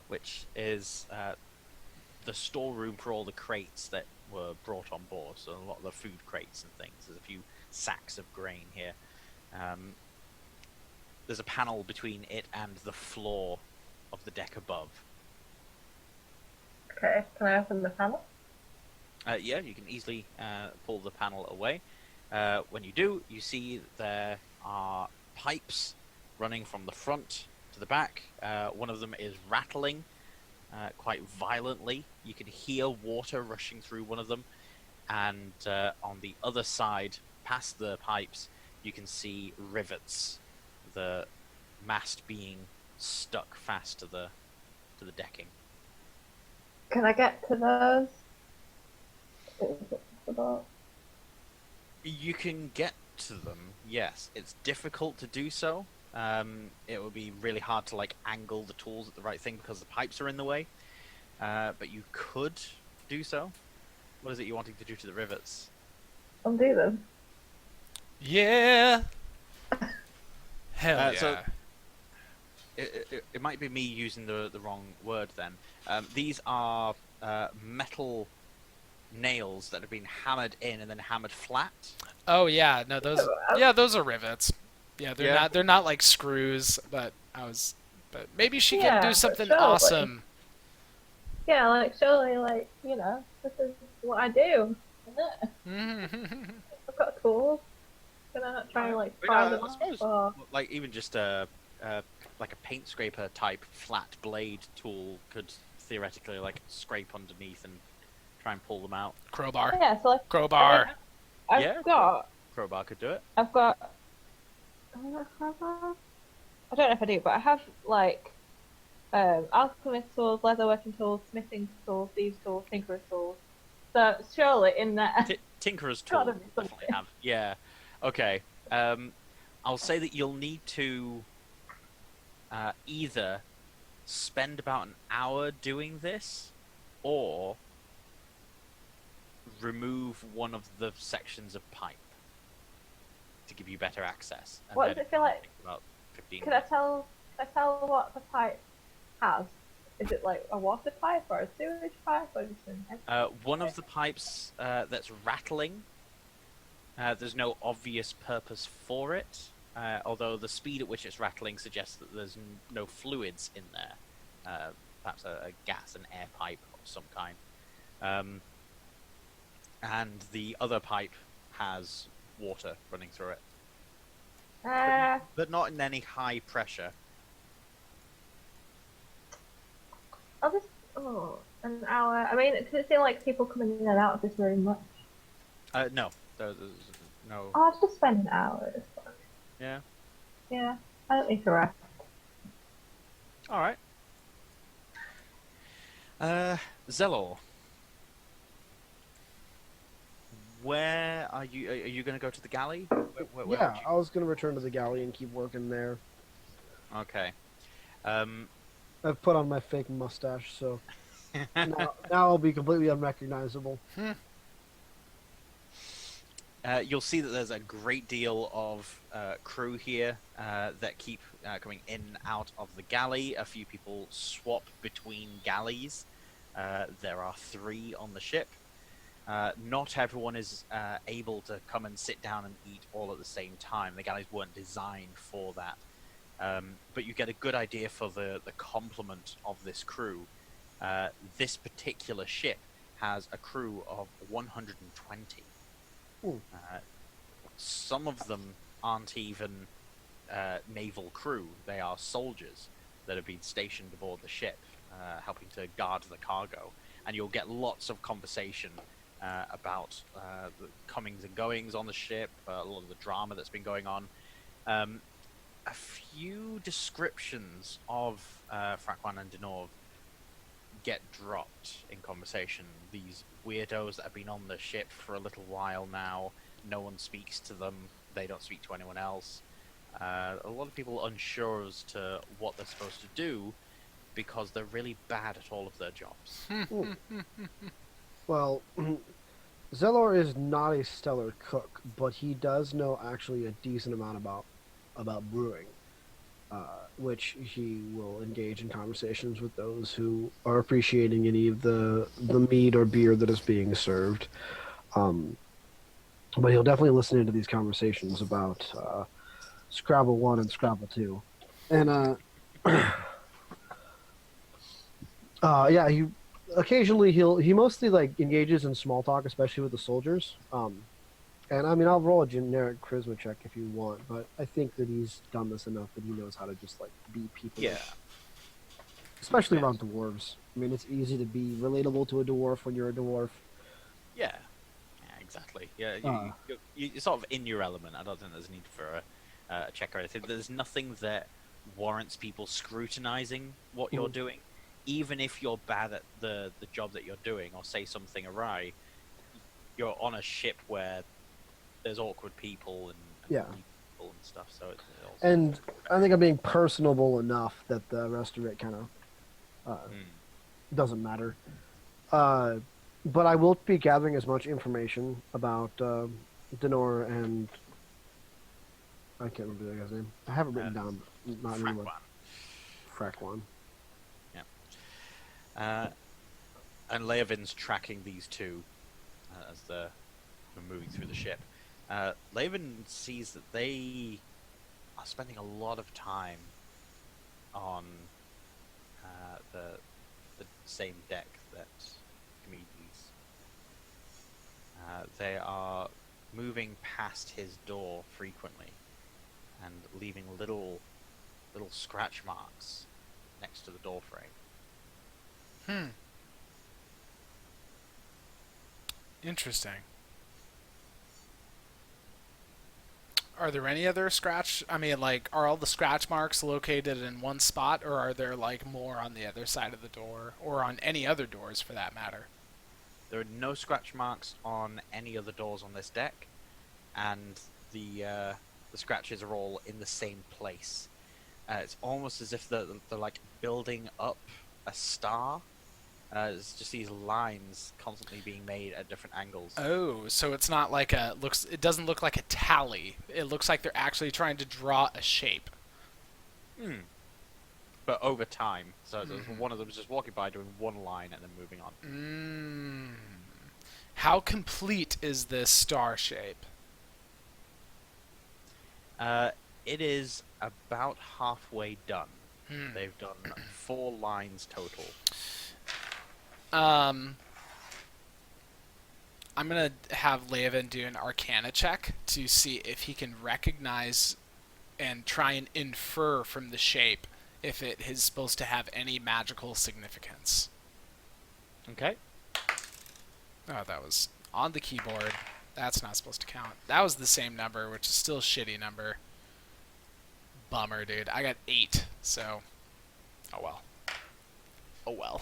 Speaker 4: which is the storeroom for all the crates that were brought on board. So a lot of the food crates and things. There's a few sacks of grain here. There's a panel between it and the floor of the deck above.
Speaker 2: Okay, can I open the panel?
Speaker 4: Yeah, you can easily pull the panel away. When you do, you see there are pipes running from the front to the back. One of them is rattling quite violently. You can hear water rushing through one of them. And on the other side, past the pipes, you can see rivets. The mast being stuck fast to the decking.
Speaker 2: Can I get to those? Is it possible?
Speaker 4: You can get to them, yes. It's difficult to do so. It would be really hard to like angle the tools at the right thing because the pipes are in the way. But you could do so. What is it you're wanting to do to the rivets?
Speaker 2: Undo them.
Speaker 1: Yeah. Hell yeah.
Speaker 4: So it might be me using the wrong word then. These are metal nails that have been hammered in and then hammered flat.
Speaker 1: Oh yeah, no those. Yeah, those are rivets. Yeah, they're
Speaker 4: Yeah.
Speaker 1: not. They're not like screws. But But maybe she
Speaker 2: Yeah,
Speaker 1: can do
Speaker 2: but
Speaker 1: something
Speaker 2: surely.
Speaker 1: awesome.
Speaker 2: Yeah, like surely, like this is what I do. Isn't it? I've got tools. Can I not try and like
Speaker 4: But,
Speaker 2: pry them
Speaker 4: I
Speaker 2: off?
Speaker 4: suppose,
Speaker 2: Or...
Speaker 4: like even just like a paint scraper type flat blade tool could theoretically like scrape underneath and try and pull them out.
Speaker 1: Crowbar.
Speaker 2: Yeah, so like
Speaker 1: Crowbar.
Speaker 2: I've got
Speaker 4: Crowbar could do it.
Speaker 2: I've got. I don't know if I do, but I have like alchemist tools, leatherworking tools, smithing tools, thieves tools, tinkerer's tools. So surely in there.
Speaker 4: Tinkerer's
Speaker 2: Gotta
Speaker 4: tool
Speaker 2: be
Speaker 4: definitely
Speaker 2: something.
Speaker 4: have. Yeah. Okay. I'll say that you'll need to either spend about an hour doing this, or remove one of the sections of pipe to give you better access. And
Speaker 2: What
Speaker 4: then
Speaker 2: does it feel like?
Speaker 4: take about 15
Speaker 2: Can I tell what the pipe has? Is it like a water pipe or a sewage pipe or just an
Speaker 4: One of the pipes that's rattling, there's no obvious purpose for it, although the speed at which it's rattling suggests that there's no fluids in there. Perhaps a gas, an air pipe of some kind. And the other pipe has water running through it, but not in any high pressure.
Speaker 2: I'll just an hour. I mean, does it seem like people coming in and out of this room much?
Speaker 4: No, there's no.
Speaker 2: Oh, I'll just spend an hour. It's fine.
Speaker 4: Yeah.
Speaker 2: Yeah, I don't need to rest.
Speaker 4: All right. Zelor, where are you? Are you going to go to the galley? Where
Speaker 3: Yeah,
Speaker 4: would
Speaker 3: I was gonna return to the galley and keep working there.
Speaker 4: you... Okay.
Speaker 3: I've put on my fake mustache, so now I'll be completely unrecognizable.
Speaker 4: You'll see that there's a great deal of crew here that keep coming in and out of the galley. A few people swap between galleys. There are 3 on the ship. Not everyone is able to come and sit down and eat all at the same time. The galleys weren't designed for that. But you get a good idea for the complement of this crew. This particular ship has a crew of 120. Some of them aren't even naval crew. They are soldiers that have been stationed aboard the ship, helping to guard the cargo. And you'll get lots of conversation about the comings and goings on the ship, a lot of the drama that's been going on. A few descriptions of Frakwan and Denov get dropped in conversation. These weirdos that have been on the ship for a little while now, no one speaks to them, they don't speak to anyone else. A lot of people unsure as to what they're supposed to do, because they're really bad at all of their jobs.
Speaker 3: Well, Zelor is not a stellar cook, but he does know actually a decent amount about brewing, which he will engage in conversations with those who are appreciating any of the mead or beer that is being served. But he'll definitely listen into these conversations about Scrabble 1 and Scrabble 2. And yeah, he occasionally he mostly like engages in small talk, especially with the soldiers. And I mean, I'll roll a generic charisma check if you want, but I think that he's done this enough that he knows how to just like be people,
Speaker 4: Yeah.
Speaker 3: especially
Speaker 4: Yeah.
Speaker 3: around dwarves. I mean, it's easy to be relatable to a dwarf when you're a dwarf.
Speaker 4: Yeah. Yeah, exactly. Yeah,
Speaker 3: Uh.
Speaker 4: you're sort of in your element. I don't think there's a need for a check or anything. There's nothing that warrants people scrutinizing what you're doing. Even if you're bad at the job that you're doing or say something awry, you're on a ship where there's awkward people and
Speaker 3: Yeah.
Speaker 4: people and stuff. So it also...
Speaker 3: And I think I'm being personable enough that the rest of it kind of doesn't matter. But I will be gathering as much information about Denor and I can't remember the guy's name. I have it written down. Not anymore. Frakwan.
Speaker 4: Yeah. And Leovin's tracking these two as they're moving through the ship. Leovin sees that they are spending a lot of time on the same deck that Comedies. They are moving past his door frequently and leaving little scratch marks next to the door frame.
Speaker 1: Interesting. Are there any other scratch? I mean, like, are all the scratch marks located in one spot, or are there, like, more on the other side of the door? Or on any other doors, for that matter?
Speaker 4: There are no scratch marks on any of the doors on this deck, and the scratches are all in the same place. It's almost as if they're like building up a star. It's just these lines constantly being made at different angles.
Speaker 1: Oh, so it's not like it doesn't look like a tally. It looks like they're actually trying to draw a shape.
Speaker 4: But over time, so one of them is just walking by doing one line and then moving on.
Speaker 1: How complete is this star shape?
Speaker 4: It is about halfway done. They've done 4 lines total.
Speaker 1: I'm gonna have Leovan do an Arcana check to see if he can recognize and try and infer from the shape if it is supposed to have any magical significance.
Speaker 4: Okay.
Speaker 1: Oh, that was on the keyboard. That's not supposed to count. That was the same number, which is still a shitty number. Bummer, dude. I got 8, so... Oh well. Oh well.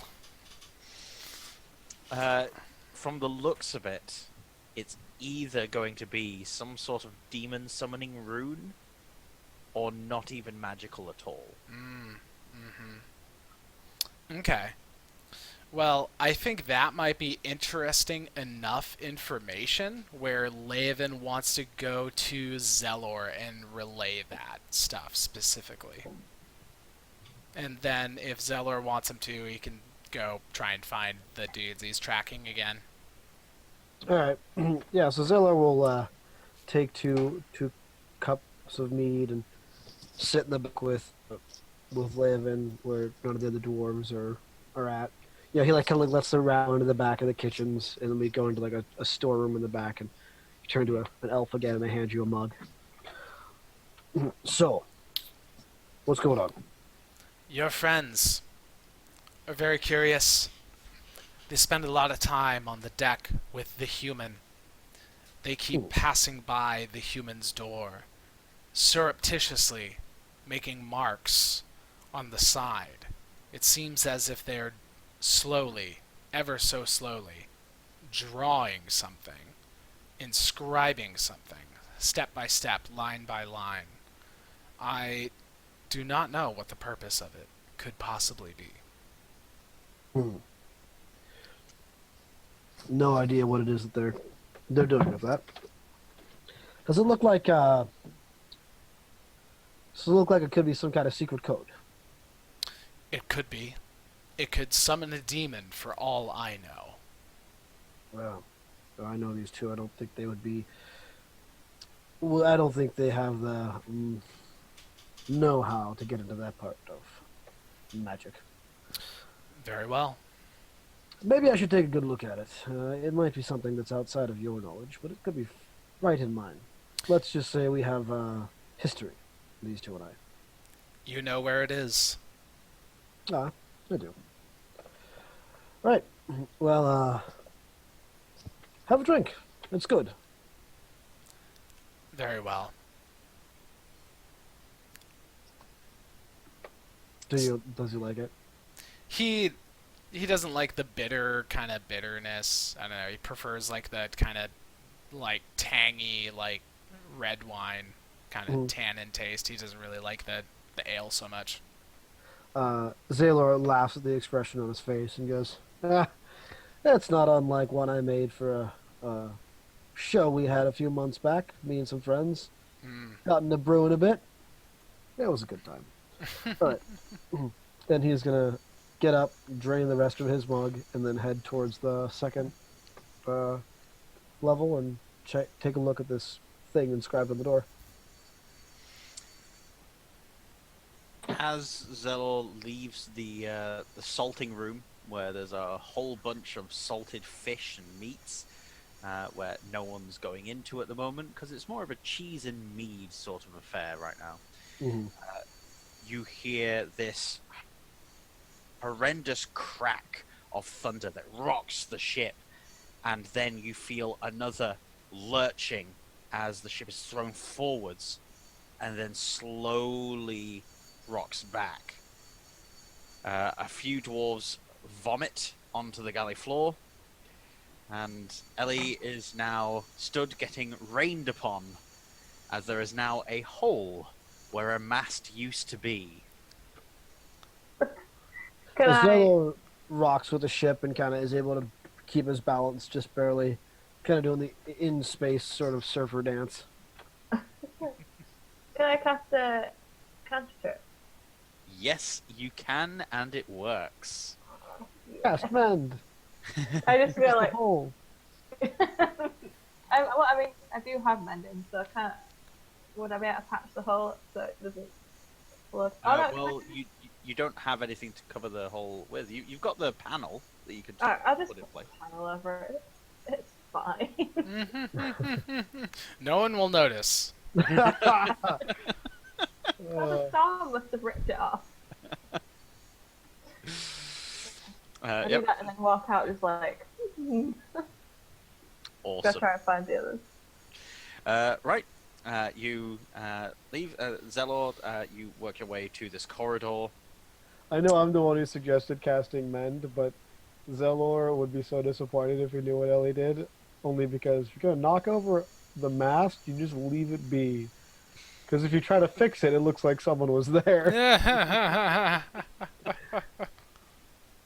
Speaker 4: From the looks of it, it's either going to be some sort of demon summoning rune, or not even magical at all.
Speaker 1: Okay. Well, I think that might be interesting enough information where Leovan wants to go to Zelor and relay that stuff specifically. And then if Zelor wants him to, he can go try and find the dudes he's tracking again.
Speaker 3: All right. Yeah. So Zelor will take two cups of mead and sit in the back with Leovan where none of the other dwarves are at. Yeah, he like kind of like lets them round into the back of the kitchens, and then we go into like a storeroom in the back, and you turn to an elf again, and they hand you a mug. So, what's going on?
Speaker 1: Your friends are very curious. They spend a lot of time on the deck with the human. They keep passing by the human's door, surreptitiously making marks on the side. It seems as if they're slowly, ever so slowly, drawing something, inscribing something, step by step, line by line. I do not know what the purpose of it could possibly be.
Speaker 3: Hmm. No idea what it is that they're doing with that. Does it look like does it look like it could be some kind of secret code?
Speaker 1: It could be. It could summon a demon for all I know.
Speaker 3: Well, I know these two. I don't think they would be. Well, I don't think they have the know-how to get into that part of magic.
Speaker 1: Very well.
Speaker 3: Maybe I should take a good look at it. It might be something that's outside of your knowledge, but it could be right in mine. Let's just say we have history, these two and I.
Speaker 1: You know where it is.
Speaker 3: Ah, I do. Right. Well, have a drink. It's good.
Speaker 1: Very well.
Speaker 3: Does he like it?
Speaker 1: He doesn't like the bitter kind of bitterness. I don't know. He prefers like that kind of like tangy like red wine kind of tannin taste. He doesn't really like the ale so much.
Speaker 3: Zaylor laughs at the expression on his face and goes, "Ah, that's not unlike one I made for a show we had a few months back. Me and some friends got into brewing a bit. It was a good time." All right. Then he's gonna get up, drain the rest of his mug, and then head towards the second level and take a look at this thing inscribed on the door.
Speaker 4: As Zelor leaves the salting room, where there's a whole bunch of salted fish and meats, where no one's going into at the moment, because it's more of a cheese and mead sort of affair right now.
Speaker 3: Mm-hmm.
Speaker 4: You hear this horrendous crack of thunder that rocks the ship, and then you feel another lurching as the ship is thrown forwards, and then slowly rocks back. A few dwarves vomit onto the galley floor, and Ellie is now stood getting rained upon, as there is now a hole where a mast used to be.
Speaker 2: Can I?
Speaker 3: Zaylor rocks with the ship and kind of is able to keep his balance just barely, kind of doing the in-space sort of surfer dance.
Speaker 2: Can I cast a cantrip?
Speaker 4: Yes, you can, and it works.
Speaker 3: Yes, mend.
Speaker 2: I just feel
Speaker 3: The
Speaker 2: like
Speaker 3: hole.
Speaker 2: I mean, I do have mending, so I can't. Would I be able to patch the hole so it doesn't flood? Oh no!
Speaker 4: Well, you don't have anything to cover the hole with. You've got the panel that you could
Speaker 2: Alright, I'll just
Speaker 4: put in
Speaker 2: put
Speaker 4: place.
Speaker 2: a panel over it. It's fine.
Speaker 1: No one will notice.
Speaker 2: Well, the storm must have ripped it off. I do
Speaker 4: Yep,
Speaker 2: that and then walk out just like. Go
Speaker 4: awesome.
Speaker 2: try and find the others.
Speaker 4: Right, you leave Zelor. You work your way to this corridor.
Speaker 3: I know I'm the one who suggested casting mend, but Zelor would be so disappointed if he knew what Ellie did. Only because if you're gonna knock over the mast, you just leave it be. Because if you try to fix it, it looks like someone was there.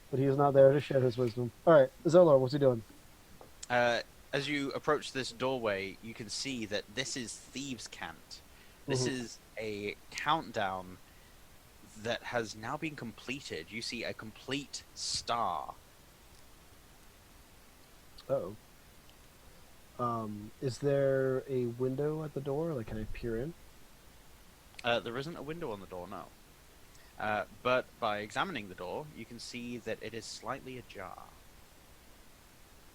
Speaker 3: But he's not there to share his wisdom. Alright, Zelor, what's he doing?
Speaker 4: As you approach this doorway, you can see that this is Thieves' Cant. This is a countdown that has now been completed. You see a complete star.
Speaker 3: Uh-oh. Is there a window at the door? Like, can I peer in?
Speaker 4: There isn't a window on the door, no. But by examining the door, you can see that it is slightly ajar.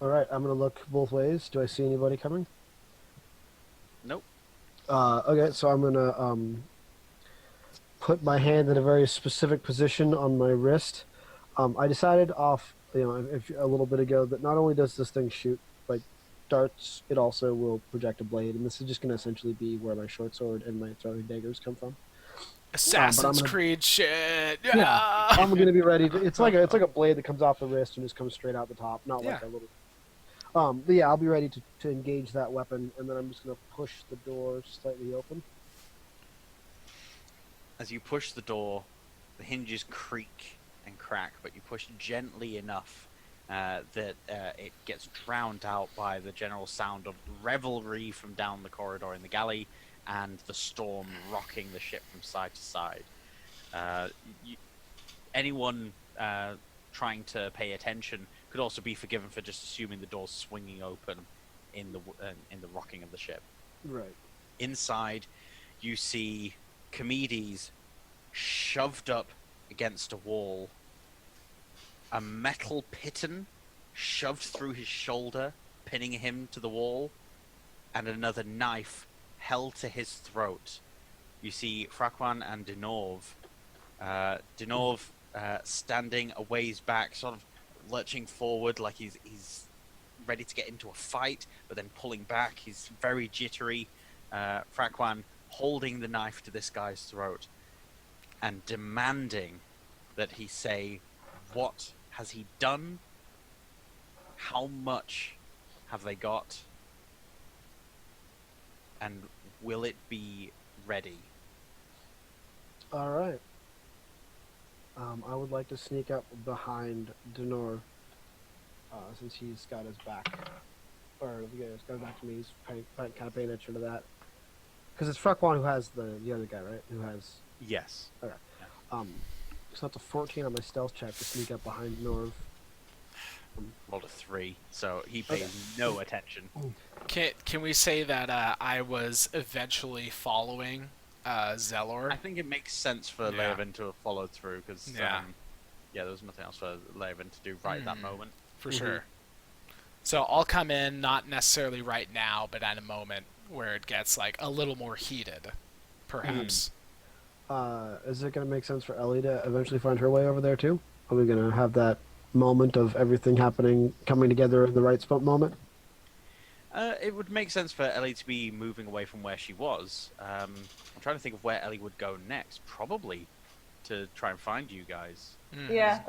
Speaker 3: Alright, I'm gonna look both ways. Do I see anybody coming?
Speaker 4: Nope.
Speaker 3: Okay, so I'm gonna put my hand in a very specific position on my wrist. I decided a little bit ago that not only does this thing shoot like darts, it also will project a blade, and this is just gonna essentially be where my short sword and my throwing daggers come from.
Speaker 1: Assassin's Creed shit.
Speaker 3: Yeah, I'm gonna be ready to. It's like a blade that comes off the wrist and just comes straight out the top, not like a little. But yeah, I'll be ready to engage that weapon, and then I'm just gonna push the door slightly open.
Speaker 4: As you push the door, the hinges creak, and crack, but you push gently enough that it gets drowned out by the general sound of revelry from down the corridor in the galley and the storm rocking the ship from side to side. You, anyone trying to pay attention could also be forgiven for just assuming the door's swinging open in the rocking of the ship.
Speaker 3: Right.
Speaker 4: Inside, you see Comedes shoved up against a wall, a metal piton shoved through his shoulder, pinning him to the wall, and another knife held to his throat. You see Fraquan and Dinov. Dinov standing a ways back, sort of lurching forward like he's ready to get into a fight, but then pulling back. He's very jittery. Fraquan holding the knife to this guy's throat and demanding that he say, what has he done? How much have they got? And will it be ready?
Speaker 3: All right. I would like to sneak up behind Denor, since he's got his back, or yeah, he's got his back to me. He's kind of paying attention to that, because it's Fraquan who has the other guy, right? Who has
Speaker 4: Yes.
Speaker 3: okay. So that's a 14 on my stealth check to sneak up behind Denor.
Speaker 4: Rolled a 3, so he pays no attention.
Speaker 1: Can we say that I was eventually following Zelor?
Speaker 4: I think it makes sense for
Speaker 1: Yeah.
Speaker 4: Leovan to have followed through, because
Speaker 1: Yeah.
Speaker 4: there was nothing else for Leovan to do right at that moment.
Speaker 1: For sure. So I'll come in, not necessarily right now, but at a moment where it gets like a little more heated, perhaps.
Speaker 3: Is it going to make sense for Ellie to eventually find her way over there too? Are we going to have that moment of everything happening, coming together in the right spot moment?
Speaker 4: It would make sense for Ellie to be moving away from where she was. I'm trying to think of where Ellie would go next. Probably to try and find you guys.
Speaker 2: Yeah.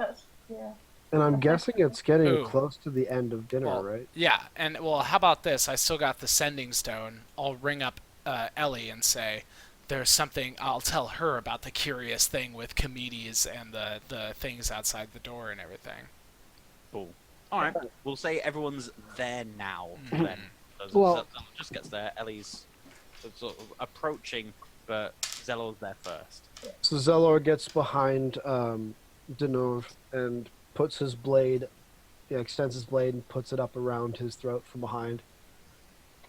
Speaker 3: And I'm guessing it's getting
Speaker 1: Ooh.
Speaker 3: close to the end of dinner,
Speaker 1: Well,
Speaker 3: right?
Speaker 1: Yeah, and well, how about this? I still got the sending stone. I'll ring up Ellie and say, there's something, I'll tell her about the curious thing with Comedes and the things outside the door and everything.
Speaker 4: Cool. All right. We'll say everyone's there now.
Speaker 1: Mhm.
Speaker 4: Then.
Speaker 3: Well-
Speaker 4: Zelor just gets there. Ellie's sort of approaching, but Zelor's there first.
Speaker 3: So Zelor gets behind Denor and puts his blade, extends his blade and puts it up around his throat from behind,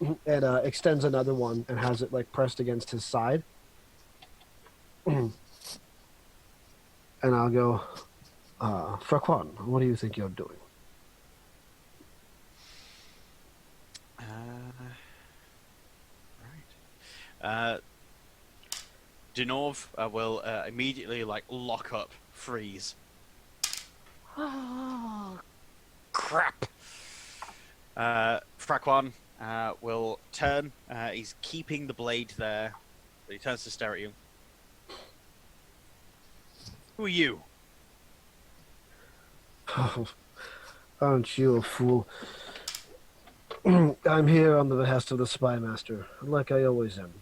Speaker 3: and extends another one and has it like pressed against his side. And I'll go, Fraquan, what do you think you're doing?
Speaker 4: Right. Dinov will immediately lock up, freeze. Oh, crap. Fraquan will turn. He's keeping the blade there, but he turns to stare at you. Who are you?
Speaker 3: Aren't you a fool? I'm here on the behest of the spy master, like I always am.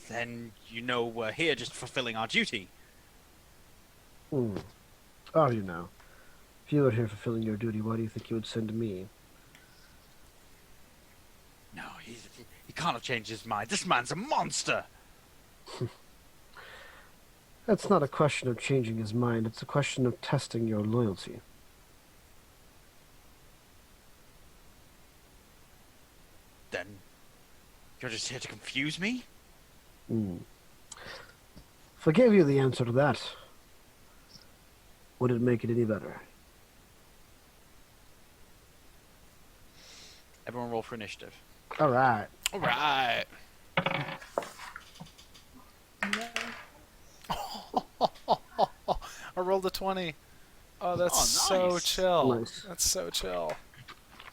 Speaker 4: Then you know we're here just fulfilling our duty.
Speaker 3: Are you now? If you were here fulfilling your duty, why do you think you would send me?
Speaker 4: No, he can't have changed his mind. This man's a monster.
Speaker 3: That's not a question of changing his mind, it's a question of testing your loyalty.
Speaker 4: Then you're just here to confuse me?
Speaker 3: If I gave you the answer to that, would it make it any better?
Speaker 4: Everyone roll for initiative.
Speaker 3: All right.
Speaker 1: All right. I rolled a 20. Oh, that's so
Speaker 4: nice.
Speaker 1: chill.
Speaker 3: Nice.
Speaker 1: That's so chill.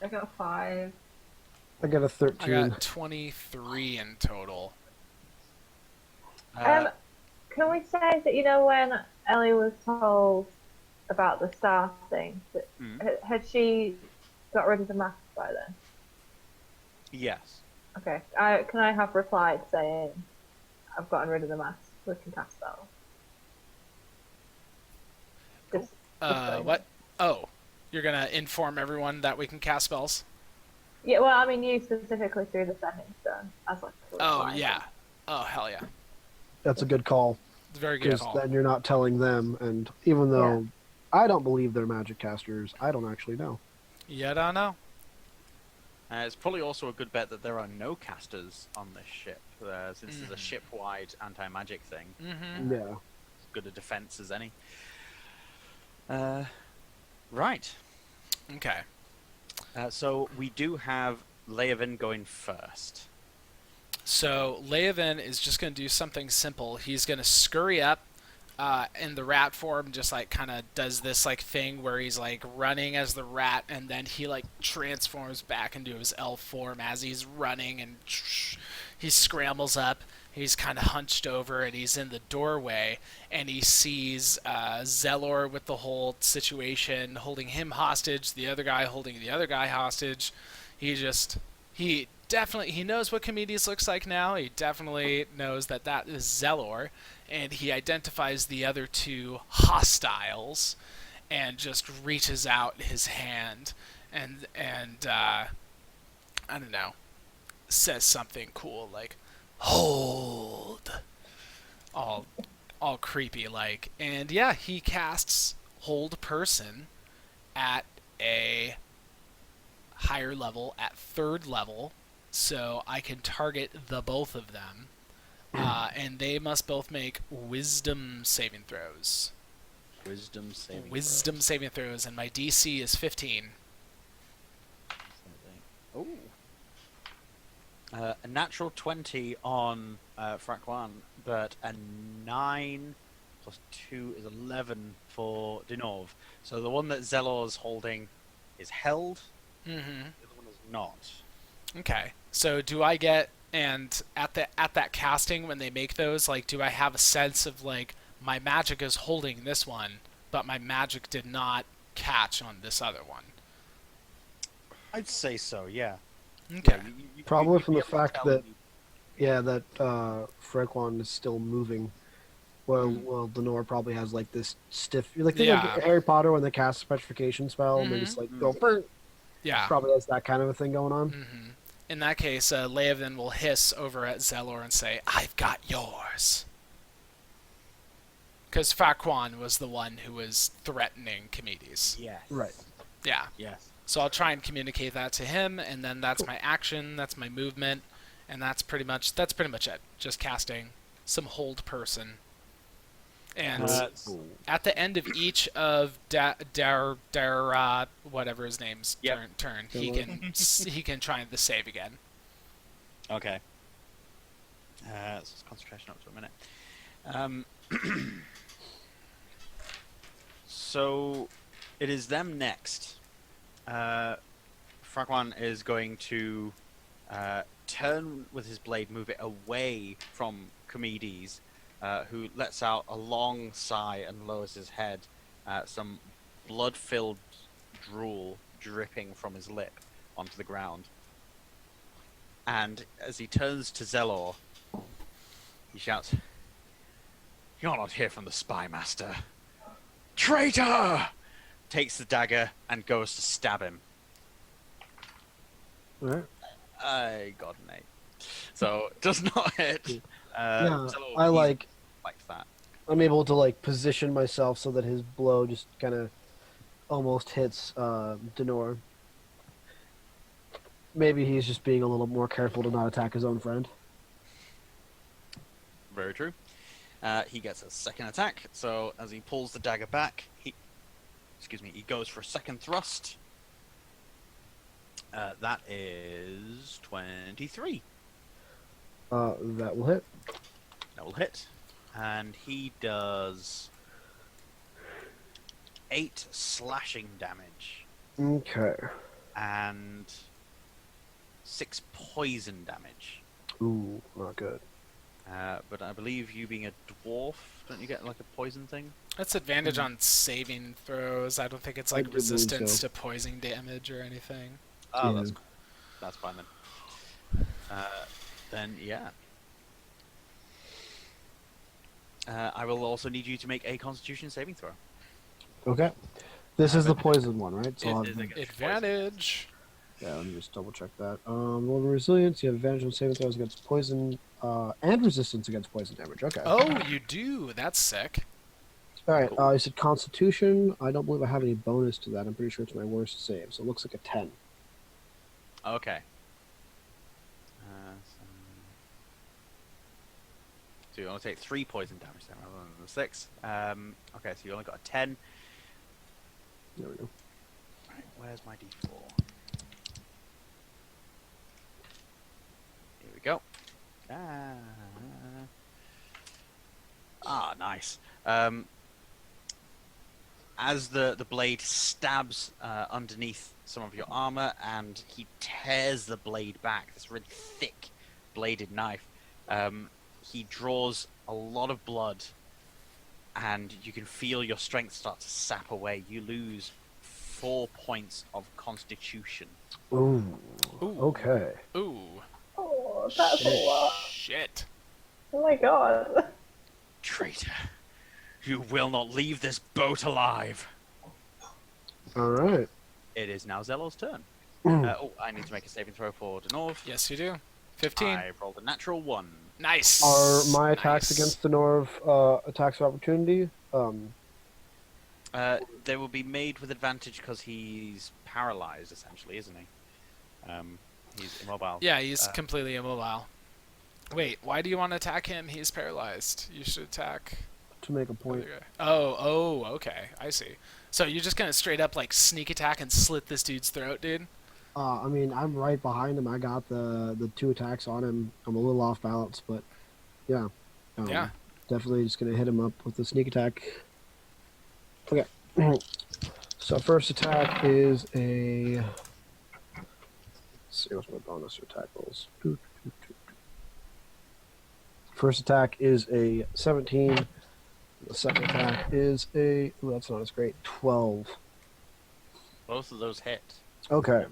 Speaker 2: I got 5.
Speaker 3: I got a 13.
Speaker 1: I got 23 in total.
Speaker 2: Can we say that when Ellie was told about the star thing, that had she got rid of the mask by then?
Speaker 4: Yes.
Speaker 2: Okay. Can I have replied saying, I've gotten rid of the mask, we can cast spells? Just so you know.
Speaker 1: What? Oh, you're gonna inform everyone that we can cast spells?
Speaker 2: Yeah, well, I mean, you specifically through the setting stone as like a
Speaker 1: Oh
Speaker 2: reminder.
Speaker 1: yeah. Oh hell yeah.
Speaker 3: That's a good call,
Speaker 1: It's a very good
Speaker 3: because
Speaker 1: call.
Speaker 3: then you're not telling them. And even
Speaker 2: Yeah.
Speaker 3: though I don't believe they're magic casters, I don't actually know.
Speaker 1: You don't know.
Speaker 4: It's probably also a good bet that there are no casters on this ship, since it's a ship-wide anti-magic thing.
Speaker 1: Mm-hmm.
Speaker 3: Yeah.
Speaker 4: As good a defense as any. Right.
Speaker 1: Okay.
Speaker 4: So we do have Leovan going first.
Speaker 1: So Leovan is just going to do something simple. He's going to scurry up in the rat form, just like kind of does this like thing where he's like running as the rat, and then he like transforms back into his elf form as he's running, and he scrambles up. He's kind of hunched over, and he's in the doorway, and he sees Zelor with the whole situation, holding him hostage, the other guy holding the other guy hostage. He definitely he knows what Comedius looks like now. He definitely knows that that is Zelor, and he identifies the other two hostiles, and just reaches out his hand and I don't know, says something cool like hold, all all creepy like, and yeah, he casts hold person at a higher level, at third level, so I can target the both of them, and they must both make wisdom saving throws.
Speaker 4: Wisdom
Speaker 1: Saving throws, and my DC is 15.
Speaker 4: Oh. A natural 20 on Frakwan, but a 9 plus 2 is 11 for Dinov. So the one that Zelor's holding is held,
Speaker 1: Mm-hmm.
Speaker 4: the other one is not.
Speaker 1: Okay. So do I get, and at that casting when they make those, like, do I have a sense of like my magic is holding this one, but my magic did not catch on this other one?
Speaker 4: I'd say so, yeah.
Speaker 1: Okay.
Speaker 4: Yeah,
Speaker 3: Probably
Speaker 4: you'd
Speaker 3: from
Speaker 4: be
Speaker 3: the
Speaker 4: able to
Speaker 3: fact
Speaker 4: tell
Speaker 3: that
Speaker 4: when
Speaker 3: Frequan is still moving. Well,
Speaker 4: Mm.
Speaker 3: well, Denor probably has like this stiff, like think
Speaker 1: Yeah.
Speaker 3: like Harry Potter when they cast a petrification spell, and they just like go. "Burn."
Speaker 1: Yeah.
Speaker 3: Probably has that kind of a thing going on.
Speaker 1: Mm-hmm. In that case, Leovan will hiss over at Zelor and say, "I've got yours." Because Fakwan was the one who was threatening Comedies.
Speaker 4: Yes.
Speaker 3: Right.
Speaker 1: Yeah.
Speaker 4: Yes.
Speaker 1: So I'll try and communicate that to him, and then that's my action, that's my movement, and that's pretty much it. Just casting some hold person. And
Speaker 4: Cool.
Speaker 1: at the end of each of whatever his name's
Speaker 4: Yep.
Speaker 1: turn, he can try the save again.
Speaker 4: Okay. So it's concentration up to a minute. So it is them next. Fragwan is going to turn with his blade, move it away from Comedes, who lets out a long sigh and lowers his head, some blood-filled drool dripping from his lip onto the ground. And as he turns to Zelor, he shouts, "You're not here from the Spy Master. Traitor!" Takes the dagger and goes to stab him.
Speaker 3: All right.
Speaker 4: I got an 8. So, does not hit.
Speaker 3: Yeah,
Speaker 4: Zelor,
Speaker 3: I
Speaker 4: he's
Speaker 3: like.
Speaker 4: like that.
Speaker 3: I'm able to like position myself so that his blow just kind of almost hits Denor. Maybe he's just being a little more careful to not attack his own friend.
Speaker 4: Very true. He gets a second attack, so as he pulls the dagger back, he goes for a second thrust. That is 23.
Speaker 3: That will hit.
Speaker 4: That will hit. And he does 8 slashing damage
Speaker 3: Okay.
Speaker 4: and 6 poison damage.
Speaker 3: Ooh, not good.
Speaker 4: But I believe you being a dwarf, don't you get like a poison thing?
Speaker 1: That's advantage on saving throws. I don't think it's like
Speaker 3: I do believe
Speaker 1: resistance
Speaker 3: so.
Speaker 1: to poison damage or anything.
Speaker 4: Oh,
Speaker 3: Yeah.
Speaker 4: that's cool. That's fine then. Then yeah. I will also need you to make a Constitution saving throw.
Speaker 3: Okay. This is the poison one, right? So
Speaker 4: It
Speaker 3: I'll
Speaker 4: is
Speaker 3: have,
Speaker 4: against poison.
Speaker 1: Advantage.
Speaker 3: yeah, let me just double check that. Roll resilience. You have advantage on saving throws against poison, and resistance against poison damage. Okay.
Speaker 1: Oh, you do. That's sick.
Speaker 3: All right.
Speaker 4: Cool.
Speaker 3: You said Constitution. I don't believe I have any bonus to that. I'm pretty sure it's my worst save, so it looks like a 10.
Speaker 4: Okay. So you only take 3 poison damage then, rather than the 6. Okay, so you only got a 10.
Speaker 3: There we go.
Speaker 4: Right, where's my d4? Here we go. Nice. As the blade stabs underneath some of your armor, and he tears the blade back, this really thick bladed knife, he draws a lot of blood, and you can feel your strength start to sap away. You lose 4 points of constitution.
Speaker 3: Ooh.
Speaker 1: Ooh.
Speaker 3: Okay.
Speaker 1: Ooh.
Speaker 2: Oh, that's a lot.
Speaker 1: Shit.
Speaker 2: Oh my god.
Speaker 4: Traitor, you will not leave this boat alive.
Speaker 3: All right.
Speaker 4: It is now Zelor's turn. I need to make a saving throw for Denov.
Speaker 1: Yes, you do. 15.
Speaker 4: I've rolled a natural 1.
Speaker 1: Nice.
Speaker 3: Are my attacks
Speaker 1: Nice.
Speaker 3: against the Norv attacks of opportunity?
Speaker 4: They will be made with advantage because he's paralyzed, essentially, isn't he? He's immobile.
Speaker 1: Yeah, he's completely immobile. Wait, why do you want to attack him? He's paralyzed. You should attack
Speaker 3: To make a
Speaker 1: the
Speaker 3: point.
Speaker 1: other guy. Oh, okay. I see. So you're just gonna straight up like sneak attack and slit this dude's throat, dude?
Speaker 3: I mean, I'm right behind him. I got the 2 attacks on him. I'm a little off balance, but yeah.
Speaker 1: Yeah.
Speaker 3: Definitely just gonna hit him up with the sneak attack. Okay. So first attack is a. Let's see what's my bonus attack rolls. First attack is a 17. The second attack is a. Ooh, that's not as great. 12.
Speaker 4: Both of those hit.
Speaker 3: Okay.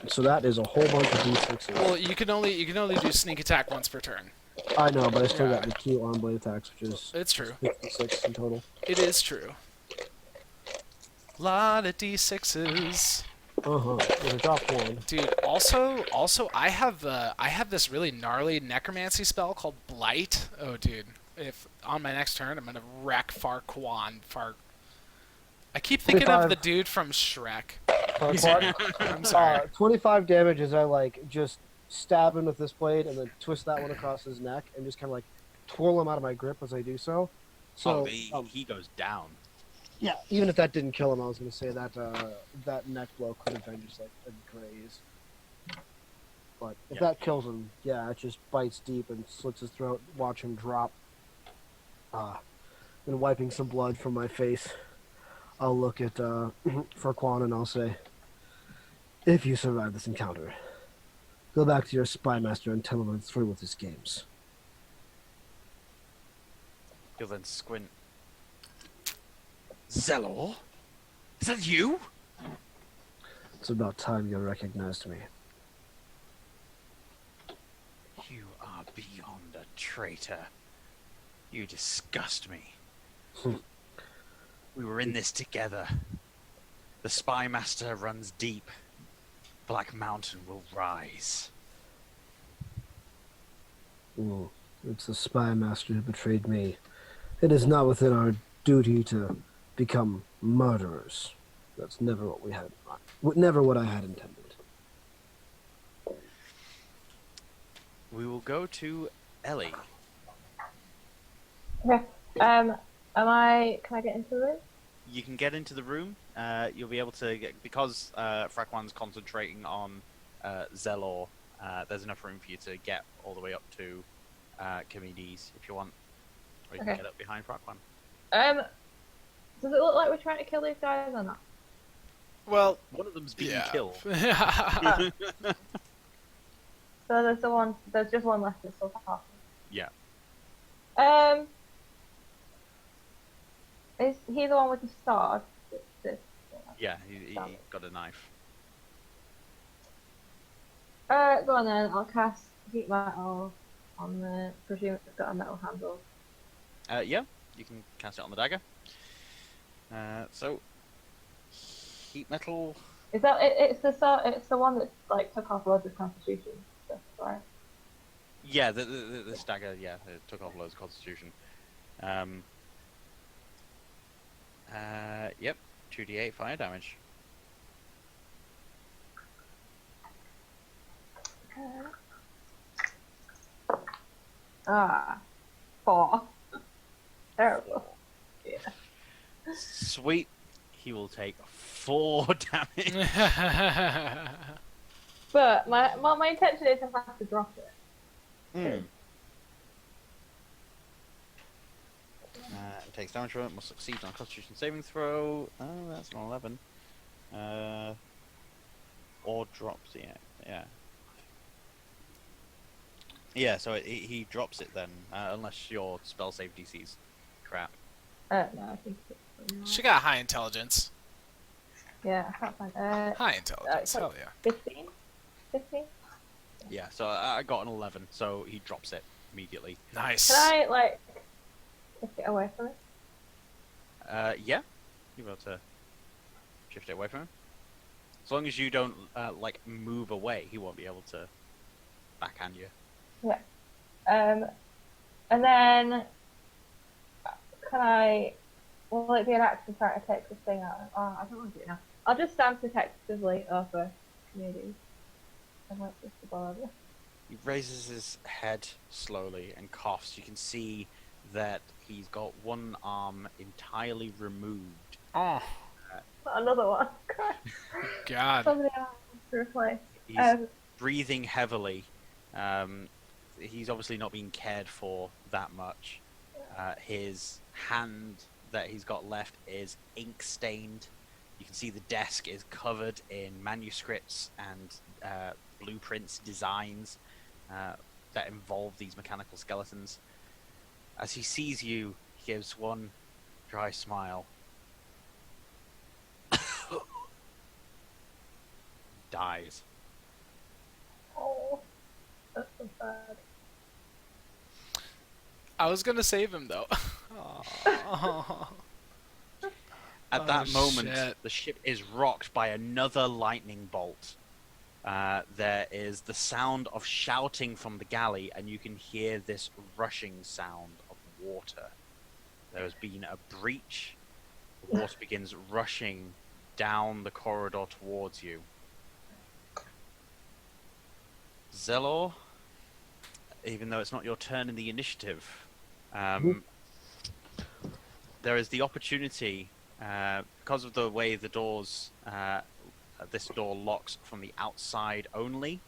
Speaker 3: So that is a whole bunch of d6s.
Speaker 1: Well, you can only do sneak attack once per turn.
Speaker 3: I know, but I still got
Speaker 1: Yeah.
Speaker 3: the 2 arm blade attacks, which is
Speaker 1: It's true.
Speaker 3: 56 in total.
Speaker 1: It is true. Lot of d6s.
Speaker 3: There's a drop 1.
Speaker 1: Dude, also I have this really gnarly necromancy spell called Blight. Oh dude. If on my next turn I'm gonna wreck Farquaad. I keep thinking of
Speaker 3: 25.
Speaker 1: the dude from Shrek. I'm
Speaker 3: Uh,
Speaker 1: sorry.
Speaker 3: 25 damage as I like just stab him with this blade and then twist that one across his neck and just kind of like twirl him out of my grip as I do so. So
Speaker 4: he goes down.
Speaker 3: yeah, even if that didn't kill him, I was going to say that that neck blow could have been just like a graze. But if
Speaker 4: Yeah.
Speaker 3: that kills him, yeah, it just bites deep and slits his throat. Watch him drop. And wiping some blood from my face, I'll look at Farquaad and I'll say, "If you survive this encounter, go back to your spy master and tell him I'm through with his games."
Speaker 4: He'll then squint. Zelor? Is that you?
Speaker 3: It's about time you recognized me.
Speaker 4: You are beyond a traitor. You disgust me. We were in this together. The spy master runs deep. Black Mountain will rise.
Speaker 3: It's the spy master who betrayed me. It is not within our duty to become murderers. That's never what we had. Never what I had intended.
Speaker 4: We will go to Ellie.
Speaker 2: Okay. Can I get into the room?
Speaker 4: You can get into the room. You'll be able to get, because Fraquan's concentrating on Zelor. There's enough room for you to get all the way up to Kamides if you want, or you can
Speaker 2: Okay.
Speaker 4: get up behind Fraquan.
Speaker 2: Does it look like we're trying to kill these guys or not?
Speaker 1: Well,
Speaker 4: One of them's being
Speaker 1: yeah.
Speaker 4: killed.
Speaker 2: So there's just one left that's still half.
Speaker 4: Yeah.
Speaker 2: Is he the one with the sword?
Speaker 4: Yeah, he got a knife.
Speaker 2: Go on then. I'll cast heat metal on the. Presume it's got a metal handle.
Speaker 4: Yeah, you can cast it on the dagger. So heat metal.
Speaker 2: Is that it, it's the one that like took off loads of constitution stuff, right?
Speaker 4: Yeah, the stagger. Yeah, it took off loads of constitution. Um. Yep. 2d8 fire damage.
Speaker 2: Ah, 4. Terrible. Yeah.
Speaker 4: Sweet. He will take 4 damage.
Speaker 2: But my intention is to have to drop it.
Speaker 4: Mm. It takes damage from it. Must succeed on a Constitution saving throw. Oh, that's an 11. Or drops it. Yeah. Yeah. So he drops it then, unless your spell save DC's crap.
Speaker 2: No, I think it's
Speaker 1: She got high intelligence.
Speaker 2: yeah, I can't find
Speaker 1: High intelligence. Hell yeah.
Speaker 2: 15? 15?
Speaker 4: Yeah. So I got an 11. So he drops it immediately.
Speaker 1: Nice.
Speaker 2: Can I like take it away from it?
Speaker 4: Yeah. You're able to shift it away from him. As long as you don't like move away, he won't be able to backhand you.
Speaker 2: Yeah. And then can I? Will it be an action trying to take this thing out? Oh, I don't want to do it now. I'll just stand protectively over communities. I won't push the ball over.
Speaker 4: He raises his head slowly and coughs. You can see that he's got one arm entirely removed.
Speaker 1: Oh,
Speaker 2: Another one.
Speaker 1: God.
Speaker 2: Somebody else to replace.
Speaker 4: He's breathing heavily. He's obviously not being cared for that much. His hand that he's got left is ink stained. You can see the desk is covered in manuscripts and blueprints, designs that involve these mechanical skeletons. As he sees you, he gives one dry smile. Dies.
Speaker 2: Oh, that's so sad.
Speaker 1: I was gonna save him though.
Speaker 4: At
Speaker 1: Oh,
Speaker 4: that moment,
Speaker 1: shit.
Speaker 4: the ship is rocked by another lightning bolt. There is the sound of shouting from the galley, and you can hear this rushing sound of water. There has been a breach. The water begins rushing down the corridor towards you. Zelor, even though it's not your turn in the initiative, there is the opportunity, because of the way the doors, this door locks from the outside only,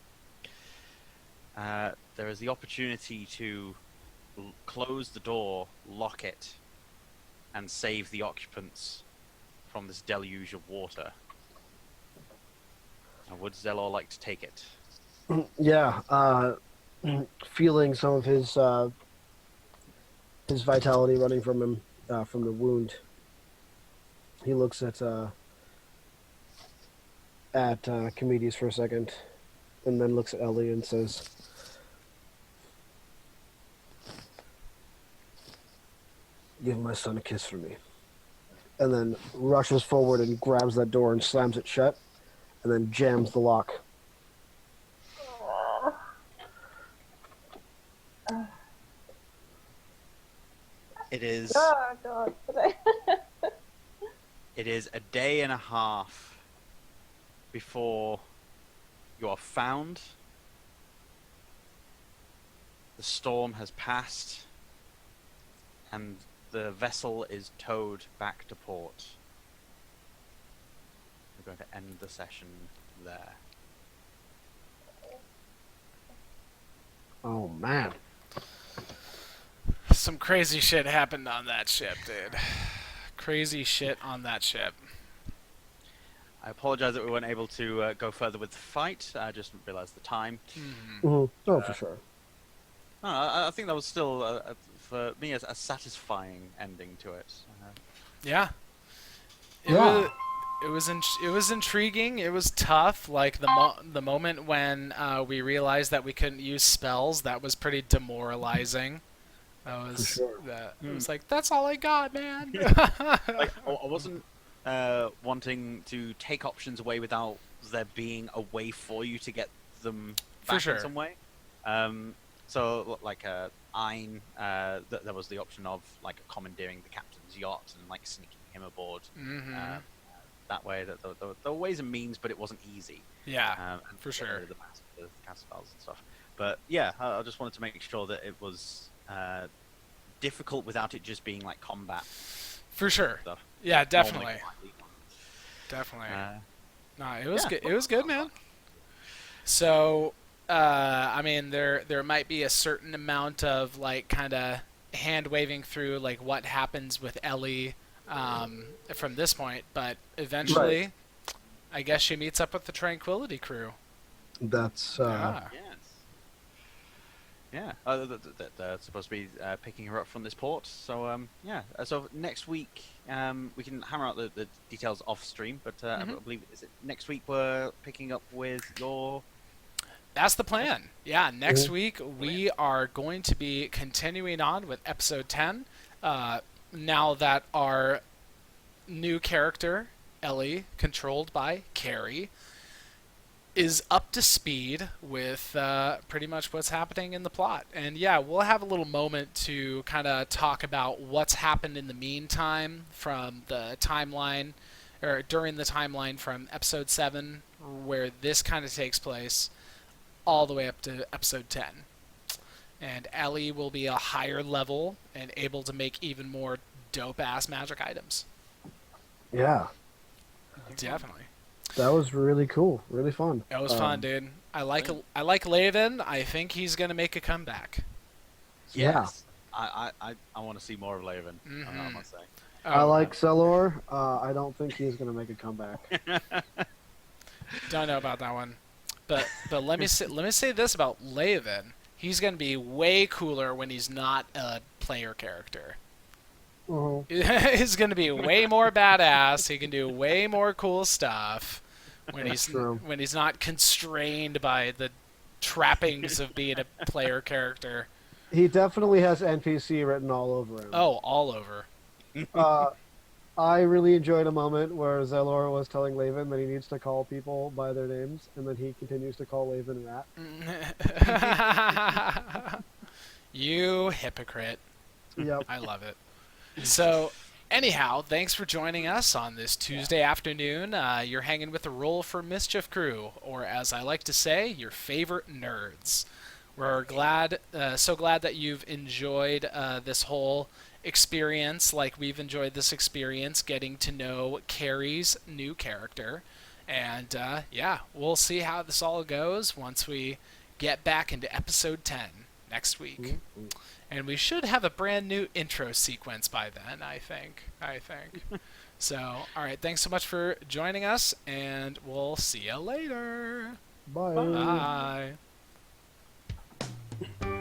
Speaker 4: there is the opportunity to close the door, lock it, and save the occupants from this deluge of water. Would Zelor like to take it?
Speaker 3: Yeah, feeling some of his vitality running from him from the wound. He looks at Comedius for a second, and then looks at Ellie and says, "Give my son a kiss for me," and then rushes forward and grabs that door and slams it shut, and then jams the lock.
Speaker 4: It is.
Speaker 2: Oh God!
Speaker 4: It is a day and a half before you are found. The storm has passed, and the vessel is towed back to port. We're going to end the session there.
Speaker 3: Oh man.
Speaker 1: Some crazy shit happened on that ship, dude. Crazy shit on that ship.
Speaker 4: I apologize that we weren't able to go further with the fight. I just realized the time.
Speaker 3: Oh, for sure.
Speaker 4: No, I think that was still, for me, a satisfying ending to it.
Speaker 1: Yeah.
Speaker 3: Yeah.
Speaker 1: It was intriguing. It was tough. Like the moment when we realized that we couldn't use spells, that was pretty demoralizing.
Speaker 3: For sure.
Speaker 1: It was like, that's all I got, man.
Speaker 4: Like I wasn't wanting to take options away without there being a way for you to get them
Speaker 1: For
Speaker 4: back
Speaker 1: sure.
Speaker 4: in some way. So like Ein, there was the option of like commandeering the captain's yacht and like sneaking him aboard.
Speaker 1: Hmm.
Speaker 4: That way, that there were ways and means, but it wasn't easy.
Speaker 1: Yeah,
Speaker 4: And
Speaker 1: for
Speaker 4: to get
Speaker 1: sure.
Speaker 4: rid of the mass, the cast files and stuff. But yeah, I just wanted to make sure that it was difficult without it just being like combat
Speaker 1: For sure.
Speaker 4: stuff.
Speaker 1: Yeah,
Speaker 4: Normally
Speaker 1: definitely.
Speaker 4: quite legal.
Speaker 1: Definitely.
Speaker 4: Uh,
Speaker 1: No, it was
Speaker 4: yeah,
Speaker 1: good. It was good, man. So, I mean, there might be a certain amount of like kind of hand waving through like what happens with Ellie from this point, but eventually, I guess she meets up with the Tranquility crew.
Speaker 3: That's
Speaker 1: Yeah.
Speaker 4: Yes. Yeah. They're supposed to be picking her up from this port. So yeah. So next week we can hammer out the details off stream. But I believe is it next week we're picking up with your.
Speaker 1: That's the plan. Yeah, next week we are going to be continuing on with episode 10. Now that our new character, Ellie, controlled by Kerry, is up to speed with pretty much what's happening in the plot. And yeah, we'll have a little moment to kind of talk about what's happened in the meantime from the timeline, or during the timeline from episode 7, where this kind of takes place, all the way up to episode 10. And Ellie will be a higher level and able to make even more dope-ass magic items.
Speaker 3: yeah.
Speaker 1: Definitely.
Speaker 3: That was really cool, really fun.
Speaker 1: It was fun, dude. I like Laven. I think he's gonna make a comeback.
Speaker 3: Yeah.
Speaker 4: Yes. I want to see more of Laven. I must say.
Speaker 3: I like Celor. I don't think he's gonna make a comeback.
Speaker 1: Don't know about that one, but let me say this about Laven. He's gonna be way cooler when he's not a player character. He's gonna be way more badass. He can do way more cool stuff when he's not constrained by the trappings of being a player character.
Speaker 3: He definitely has NPC written all over him.
Speaker 1: Oh, all over.
Speaker 3: I really enjoyed a moment where Zelor was telling Laven that he needs to call people by their names, and then he continues to call Laven that.
Speaker 1: You hypocrite.
Speaker 3: Yep.
Speaker 1: I love it. So, anyhow, thanks for joining us on this Tuesday afternoon. You're hanging with the Roll for Mischief crew, or as I like to say, your favorite nerds. We're so glad that you've enjoyed this whole experience, like we've enjoyed this experience getting to know Kerry's new character. And yeah, we'll see how this all goes once we get back into episode 10 next week. And we should have a brand new intro sequence by then, I think. So, all right, thanks so much for joining us, and we'll see you later.
Speaker 3: Bye.
Speaker 1: Bye.